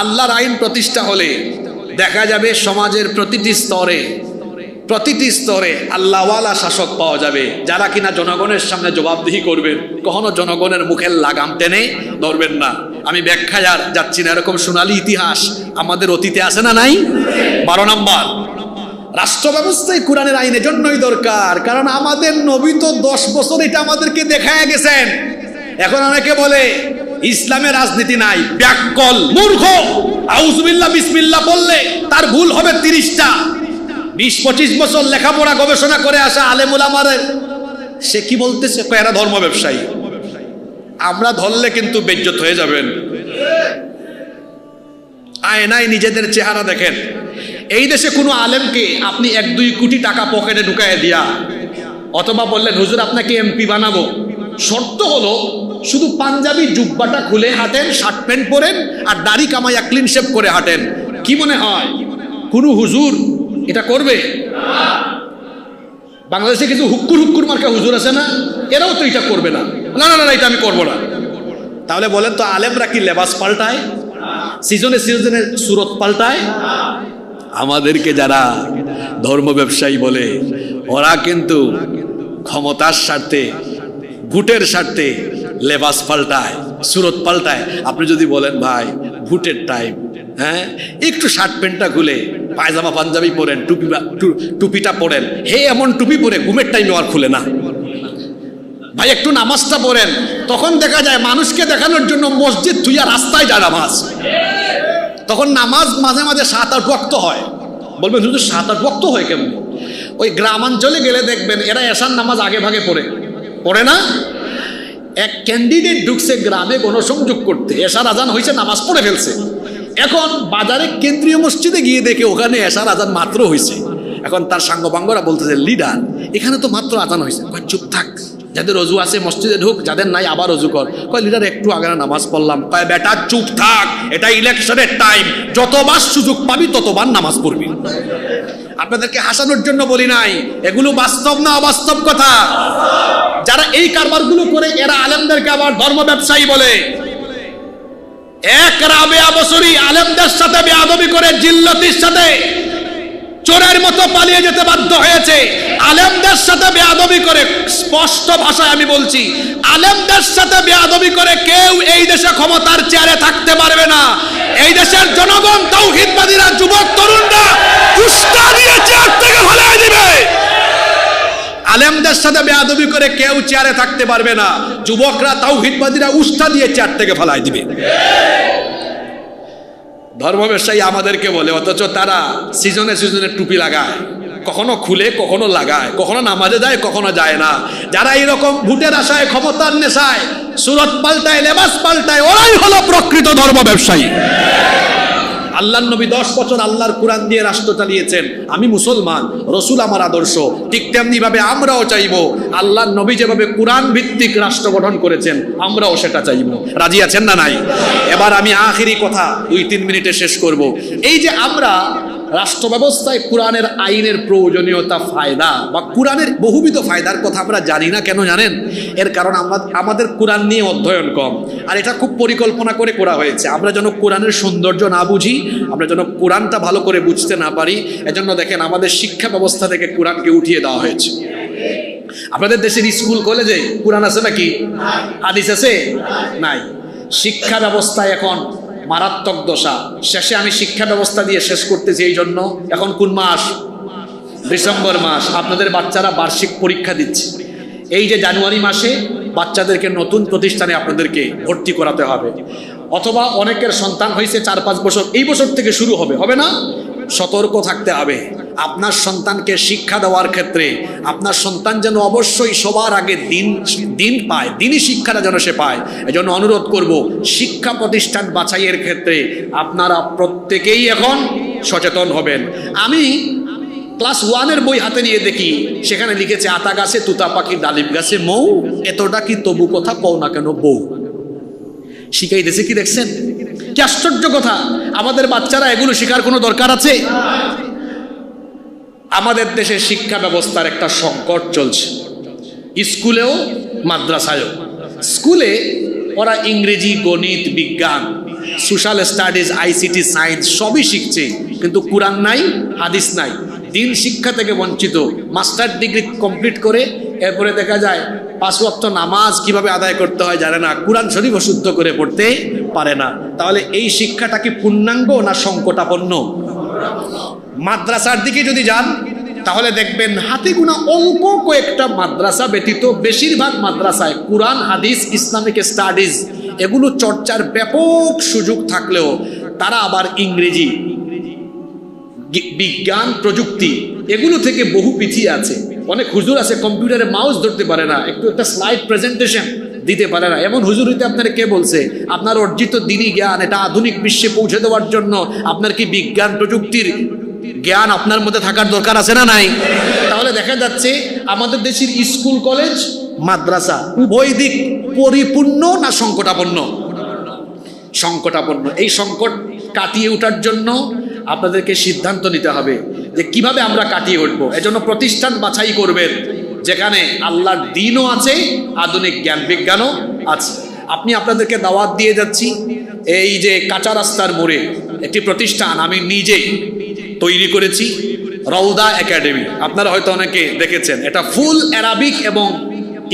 আল্লাহর আইন প্রতিষ্ঠা হলে দেখা যাবে সমাজের প্রতিটি স্তরে আল্লাহওয়ালা শাসক পাওয়া যাবে, যারা কিনা জনগণের সামনে জবাবদিহি করবেন, কখনো জনগণের মুখের লাগাম টেনে ধরবেন না। আমি ব্যাখ্যায় আর যাচ্ছি না, এরকম সোনালী ইতিহাস আমাদের অতীতে আছে না নাই? 12 নম্বর, রাষ্ট্র ব্যবস্থায় কোরআনের আইনের জন্যই দরকার, কারণ আমাদের নবী তো 10 বছর এটা আমাদেরকে দেখায় গেছেন। এখন অনেকে বলে ইসলামে রাজনীতি নাই, ব্যাককল, মূর্খ, আউযুবিল্লাহ বিসমিল্লাহ বললে তার ভুল হবে 30টা। 20-25 বছর লেখাপড়া গবেষণা করে আসা আলেম উলামাদের, সে কি বলতেছে? এরা ধর্ম ব্যবসায়ী। আমরা ধরলে কিন্তু বেজ্জত হয়ে যাবেন। আয়নায় নিজেদের চেহারা দেখেন। এই দেশে কোনো আলেমকে আপনি 1-2 কোটি টাকা পকেটে ঢুকায় দিয়া, অথবা বললেন হুজুর আপনাকে এমপি বানাবো, শর্ত হলো শুধু পাঞ্জাবি জুব্বাটা খুলে হাঁটেন, শার্ট প্যান্ট পরেন, আর দাড়ি কামাইয়া ক্লিন শেভ করে হাঁটেন, কি মনে হয় কোনো হুজুর এটা করবে? বাংলাদেশে কিছু হুক্কুর মার্কা হুজুর আছে না, এরাও তো এটা করবে না, না না না এটা আমি করবো না। তাহলে বলেন তো, আলেমরা কি লেবাস পাল্টায়? সিজনে সিজনে সুরত পাল্টায়? আমাদেরকে যারা ধর্ম ব্যবসায়ী বলে, ওরা কিন্তু ক্ষমতার স্বার্থে, ভোটের স্বার্থে লেবাস পাল্টায়, সুরত পাল্টায়। আপনি যদি বলেন ভাই ভোটের টাইম, হ্যাঁ একটু শার্ট প্যান্টটা খুলে পায়জামা পাঞ্জাবি পরেন, টুপিটা পরেন, হে এমন টুপি পরে ঘুমের টাইমে আর খুলে না। ভাই একটু নামাজটা পড়েন, তখন দেখা যায় মানুষকে দেখানোর জন্য মসজিদ থুইয়া রাস্তায় যায় নামাজ। তখন নামাজ মাঝে মাঝে 7-8 ওয়াক্ত হয়। বলবেন শুধু 7-8 ওয়াক্ত হয় কেমন? ওই গ্রামাঞ্চলে গেলে দেখবেন এরা এশার নামাজ আগে ভাগে পড়ে না। এক ক্যান্ডিডেট ঢুকছে গ্রামে গণসংযোগ করতে, এশার আজান হয়েছে, নামাজ পড়ে ফেলছে। এখন বাজারে কেন্দ্রীয় মসজিদে গিয়ে দেখে ওখানে এশার আজান মাত্র হয়েছে। এখন তার সাঙ্গপাঙ্গরা বলতেছে, লিডার এখানে তো মাত্র আজান হয়েছে। কয় চুপ থাক, যাদের অজু আছে মসজিদে ঢুক, যাদের নাই আবার অজু কর। কয় লিডার একটু আগে নামাজ পড়লাম। কয় বেটা চুপ থাক, এটা ইলেকশনের টাইম, যতবার সুযোগ পাবি ততবার নামাজ পড়বি। আপনাদেরকে হাসানোর জন্য বলি নাই, এগুলো বাস্তব না অবাস্তব কথা। যারা এই কারবারগুলো করে এরা আলেমদেরকে আবার ধর্ম ব্যবসায়ী বলে। এক রাবেয়া বছরই আলেমদের সাথে বেয়াদবি করে জিল্লতির সাথে চোরের মতো পালিয়ে যেতে বাধ্য হয়েছে। আলেমদের সাথে বেয়াদবি করে, স্পষ্ট ভাষায় আমি বলছি, আলেমদের সাথে বেয়াদবি করে কেউ এই দেশে ক্ষমতার চেয়ারে থাকতে পারবে না। এই দেশের জনগণ, তাওহীদবাদীরা, যুবক তরুণরা উস্কা দিয়ে চেয়ার থেকে ফেলে দিবে। আলেমদের সাথে বেয়াদবি করে কেউ চেয়ারে থাকতে পারবে না। যুবকরা, তাওহীদবাদীরা উস্কা দিয়ে চেয়ার থেকে ফেলাই দিবে। ধর্ম ব্যবসায়ী আমাদেরকে বলে, অথচ তারা সিজনে সিজনে টুপি লাগায়, কখনো খুলে কখনো লাগায়, কখনো নামাজে যায় কখনো যায় না। যারা এইরকম ভোটের আশায়, ক্ষমতার নেশায় সুরত পাল্টায়, লেবাস পাল্টায়, ওরাই হলো প্রকৃত ধর্ম ব্যবসায়ী। আল্লাহর নবী 10 বছর আল্লাহর কোরআন দিয়ে রাষ্ট্র চালিয়েছেন। আমি মুসলমান, রসুল আমার আদর্শ, ঠিক তেমনি ভাবে আমরাও চাইবো আল্লাহর নবী যেভাবে কোরআন ভিত্তিক রাষ্ট্র গঠন করেছেন আমরাও সেটা চাইবো। রাজি আছেন না নাই? এবার আমি আখেরি কথা 2-3 মিনিটে শেষ করব। এই যে আমরা রাষ্ট্র ব্যবস্থায় কোরআনের আইনের প্রয়োজনীয়তা, ফায়দা বা কোরআনের বহুবিধ ফায়দার কথা আমরা জানি না, কেন জানেন? এর কারণ আমাদের কোরআন নিয়ে অধ্যয়ন কম। আর এটা খুব পরিকল্পনা করে করা হয়েছে। আমরা যেন কোরআনের সৌন্দর্য না বুঝি, আমরা যেন কোরআনটা ভালো করে বুঝতে না পারি, এজন্য দেখেন আমাদের শিক্ষা ব্যবস্থা থেকে কোরআনকে উঠিয়ে দেওয়া হয়েছে। আপনাদের দেশের স্কুল কলেজে কোরআন আছে নাকি? হাদিস আছে? নাই। শিক্ষা ব্যবস্থায় এখন মারাত্মক দশা। শেষে আমি শিক্ষা ব্যবস্থা দিয়ে শেষ করতেছি। এই জন্য এখন কোন মাস? ডিসেম্বর মাস। আপনাদের বাচ্চারা বার্ষিক পরীক্ষা দিচ্ছে। এই যে জানুয়ারি মাসে বাচ্চাদেরকে নতুন প্রতিষ্ঠানে আপনাদেরকে ভর্তি করাতে হবে, অথবা অনেকের সন্তান হয়েছে 4-5 বছর, এই বছর থেকে শুরু হবে না? সতর্ক থাকতে হবে। আপনার সন্তানকে শিক্ষা দেওয়ার ক্ষেত্রে আপনার সন্তান যেন অবশ্যই সবার আগে দিন পায়, দিনই শিক্ষাটা যেন সে পায়। এজন্য অনুরোধ করব, শিক্ষা প্রতিষ্ঠান বাছাইয়ের ক্ষেত্রে আপনারা প্রত্যেকেই এখন সচেতন হবেন। আমি ক্লাস 1-এর বই হাতে নিয়ে দেখি, সেখানে লিখেছে আতা গাছে তুতা পাখি, ডালিম গাছে মৌ, এতটা কি তবু কথা কও না কেন বউ। শিখাইতেছে কি দেখছেন? কি আশ্চর্য কথা! আমাদের বাচ্চারা এগুলো শেখার কোনো দরকার আছে? আমাদের দেশে শিক্ষা ব্যবস্থার একটা সংকট চলছে, স্কুলেও মাদ্রাসায়ও। স্কুলে ওরা ইংরেজি, গণিত, বিজ্ঞান, সোশ্যাল স্টাডিজ, ICT, সায়েন্স সবই শিখছে, কিন্তু কোরআন নাই, হাদিস নাই, দিন শিক্ষা থেকে বঞ্চিত। মাস্টার ডিগ্রি কমপ্লিট করে এরপরে দেখা যায় 5 ওয়াক্ত নামাজ কিভাবে আদায় করতে হয় জানে না, কোরআন শরীফ শুদ্ধ করে পড়তে পারে না। তাহলে এই শিক্ষাটা কি পূর্ণাঙ্গ না সংকটাপন্ন? মাদ্রাসার দিকে যদি যান তাহলে দেখবেন হাতে গোনা অল্প কয়েকটা মাদ্রাসা ব্যতীত বেশিরভাগ মাদ্রাসায় কোরআন, হাদিস, ইসলামিক স্টাডিজ এগুলো চর্চার ব্যাপক সুযোগ থাকলেও তারা আবার ইংরেজি, বিজ্ঞান, প্রযুক্তি এগুলো থেকে বহু পিছিয়ে আছে। অনেক হুজুর আছে কম্পিউটারে মাউস ধরতে পারে না, একটা স্লাইড প্রেজেন্টেশন দিতে পারে না। এমন হুজুর হইতে আপনারা কে বলছে? আপনার অর্জিত দ্বীনি জ্ঞান এটা আধুনিক বিশ্বে পৌঁছে দেওয়ার জন্য আপনার কি বিজ্ঞান, প্রযুক্তির জ্ঞান আপনার মধ্যে থাকার দরকার আছে না নাই? তাহলে দেখা যাচ্ছে আমাদের দেশের স্কুল, কলেজ, মাদ্রাসা উভয় দিক পরিপূর্ণ না সংকটাপন্ন? সংকটাপন্ন। এই সংকট কাটিয়ে ওঠার জন্য আপনাদেরকে সিদ্ধান্ত নিতে হবে যে কিভাবে আমরা কাটিয়ে উঠবো। এজন্য প্রতিষ্ঠান বাছাই করবেন যেখানে আল্লাহর দ্বীনও আছে, আধুনিক জ্ঞান বিজ্ঞানও আছে। আপনাদেরকে দাওয়াত দিয়ে যাচ্ছি, এই যে কাঁচা রাস্তার মোড়ে একটি প্রতিষ্ঠান আমি নিজেই তৈরি করেছি রওদা একাডেমি। আপনারা হয়তো অনেকে দেখেছেন, এটা ফুল অ্যারাবিক এবং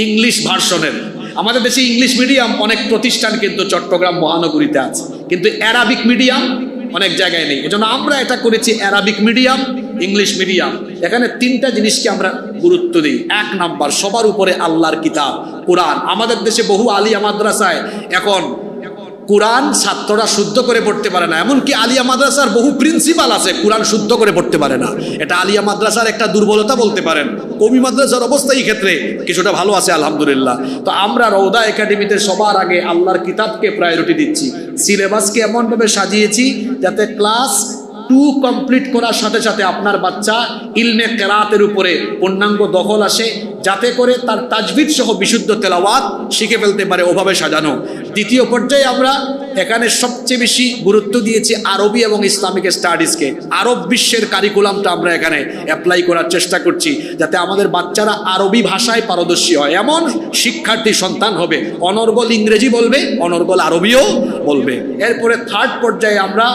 ইংলিশ ভার্সনের। আমাদের দেশে ইংলিশ মিডিয়াম অনেক প্রতিষ্ঠান কিন্তু চট্টগ্রাম মহানগরীতে আছে, কিন্তু অ্যারাবিক মিডিয়াম অনেক জায়গায় নেই। এজন্য আমরা এটা করেছি অ্যারাবিক মিডিয়াম, ইংলিশ মিডিয়াম। এখানে তিনটা জিনিসকে আমরা গুরুত্ব দিই। এক নাম্বার, সবার উপরে আল্লাহর কিতাব কোরআন। আমাদের দেশে বহু আলিয়া মাদ্রাসায় এখন কোরআন ছাত্ররা শুদ্ধ করে পড়তে পারে না, এমনকি আলিয়া মাদ্রাসার বহু প্রিন্সিপাল আছে কোরআন শুদ্ধ করে পড়তে পারে না। এটা আলিয়া মাদ্রাসার একটা দুর্বলতা বলতে পারেন। কওমি মাদ্রাসার অবস্থা এই ক্ষেত্রে কিছুটা ভালো আছে আলহামদুলিল্লাহ। তো আমরা রওদা একাডেমিতে সবার আগে আল্লাহর কিতাবকে প্রায়োরিটি দিচ্ছি। সিলেবাসকে এমনভাবে সাজিয়েছি যাতে ক্লাস 2 কমপ্লিট করার সাথে সাথে আপনার বাচ্চা ইলমে কেরাতের উপরে পূর্ণাঙ্গ দখল আসে, যাতে করে তার তাজবিদ সহ বিশুদ্ধ তেলাওয়াত শিখে ফেলতে পারে, ওভাবে সাজানো। দ্বিতীয় পর্যায়ে আমরা এখানে সবচেয়ে বেশি গুরুত্ব দিয়েছি আরবি এবং ইসলামিক স্টাডিজকে। আরব বিশ্বের কারিকুলামটা আমরা এখানে অ্যাপ্লাই করার চেষ্টা করছি, যাতে আমাদের বাচ্চারা আরবি ভাষায় পারদর্শী হয়। এমন শিক্ষার্থী সন্তান হবে অনর্গল ইংরেজি বলবে, অনর্গল আরবিও বলবে। এরপরে থার্ড পর্যায়ে আমরা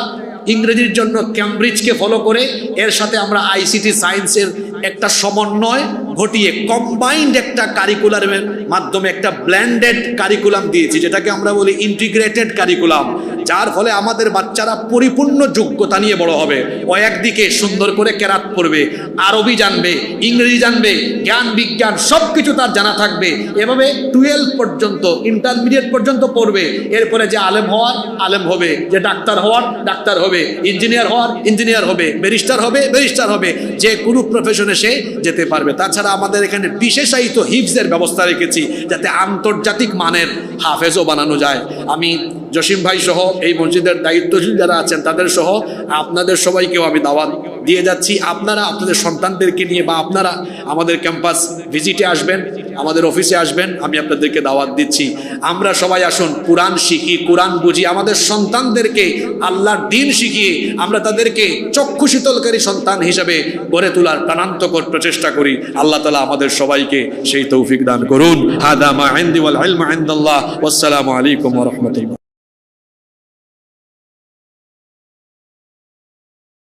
ইংরেজির জন্য ক্যামব্রিজকে ফলো করে এর সাথে আমরা আইসিটি সায়েন্সের একটা সমন্বয় ঘটিয়ে কম্বাইন্ড একটা কারিকুলামের মাধ্যমে একটা ব্ল্যান্ডেড কারিকুলাম দিয়েছি, যেটাকে আমরা বলি ইন্টিগ্রেটেড কারিকুলাম। যার ফলে আমাদের বাচ্চারা পরিপূর্ণ যোগ্যতা নিয়ে বড় হবে। ও একদিকে সুন্দর করে কেরাত পড়বে, আরবি জানবে, ইংরেজি জানবে, জ্ঞান বিজ্ঞান সব কিছু তার জানা থাকবে। এভাবে 12 পর্যন্ত, ইন্টারমিডিয়েট পর্যন্ত পড়বে। এরপরে যে আলেম হওয়ার আলেম হবে, যে ডাক্তার হওয়ার ডাক্তার হবে, ইঞ্জিনিয়ার হওয়ার ইঞ্জিনিয়ার হবে, ব্যারিস্টার হবে ব্যারিস্টার হবে, যে কোনো প্রফেশনে সে যেতে পারবে। তাছাড়া আমাদের এখানে বিশেষায়িত হিফজের ব্যবস্থা রেখেছি, যাতে আন্তর্জাতিক মানের হাফেজও বানানো যায়। আমি জসিম ভাই সহ এই মসজিদের দায়িত্বশীল যারা আছেন তাদের সহ আপনাদের সবাইকেও আমি দাওয়াত দিয়ে যাচ্ছি। আপনারা আপনাদের সন্তানদেরকে নিয়ে বা আপনারা আমাদের ক্যাম্পাস ভিজিটে আসবেন, আমাদের অফিসে আসবেন, আমি আপনাদেরকে দাওয়াত দিচ্ছি। আমরা সবাই আসুন কোরআন শিখি, কোরআন বুঝি, আমাদের সন্তানদেরকে আল্লাহর দ্বীন শিখিয়ে আমরা তাদেরকে চক্ষু শীতলকারী সন্তান হিসেবে গড়ে তোলার প্রাণান্তকর প্রচেষ্টা করি। আল্লাহ তাআলা আমাদের সবাইকে সেই তৌফিক দান করুন। হাদা মা ইনদি ওয়াল ইলমু ইনদাল্লাহ। ওয়াসসালামু আলাইকুম ওয়া রাহমাতুল্লাহ।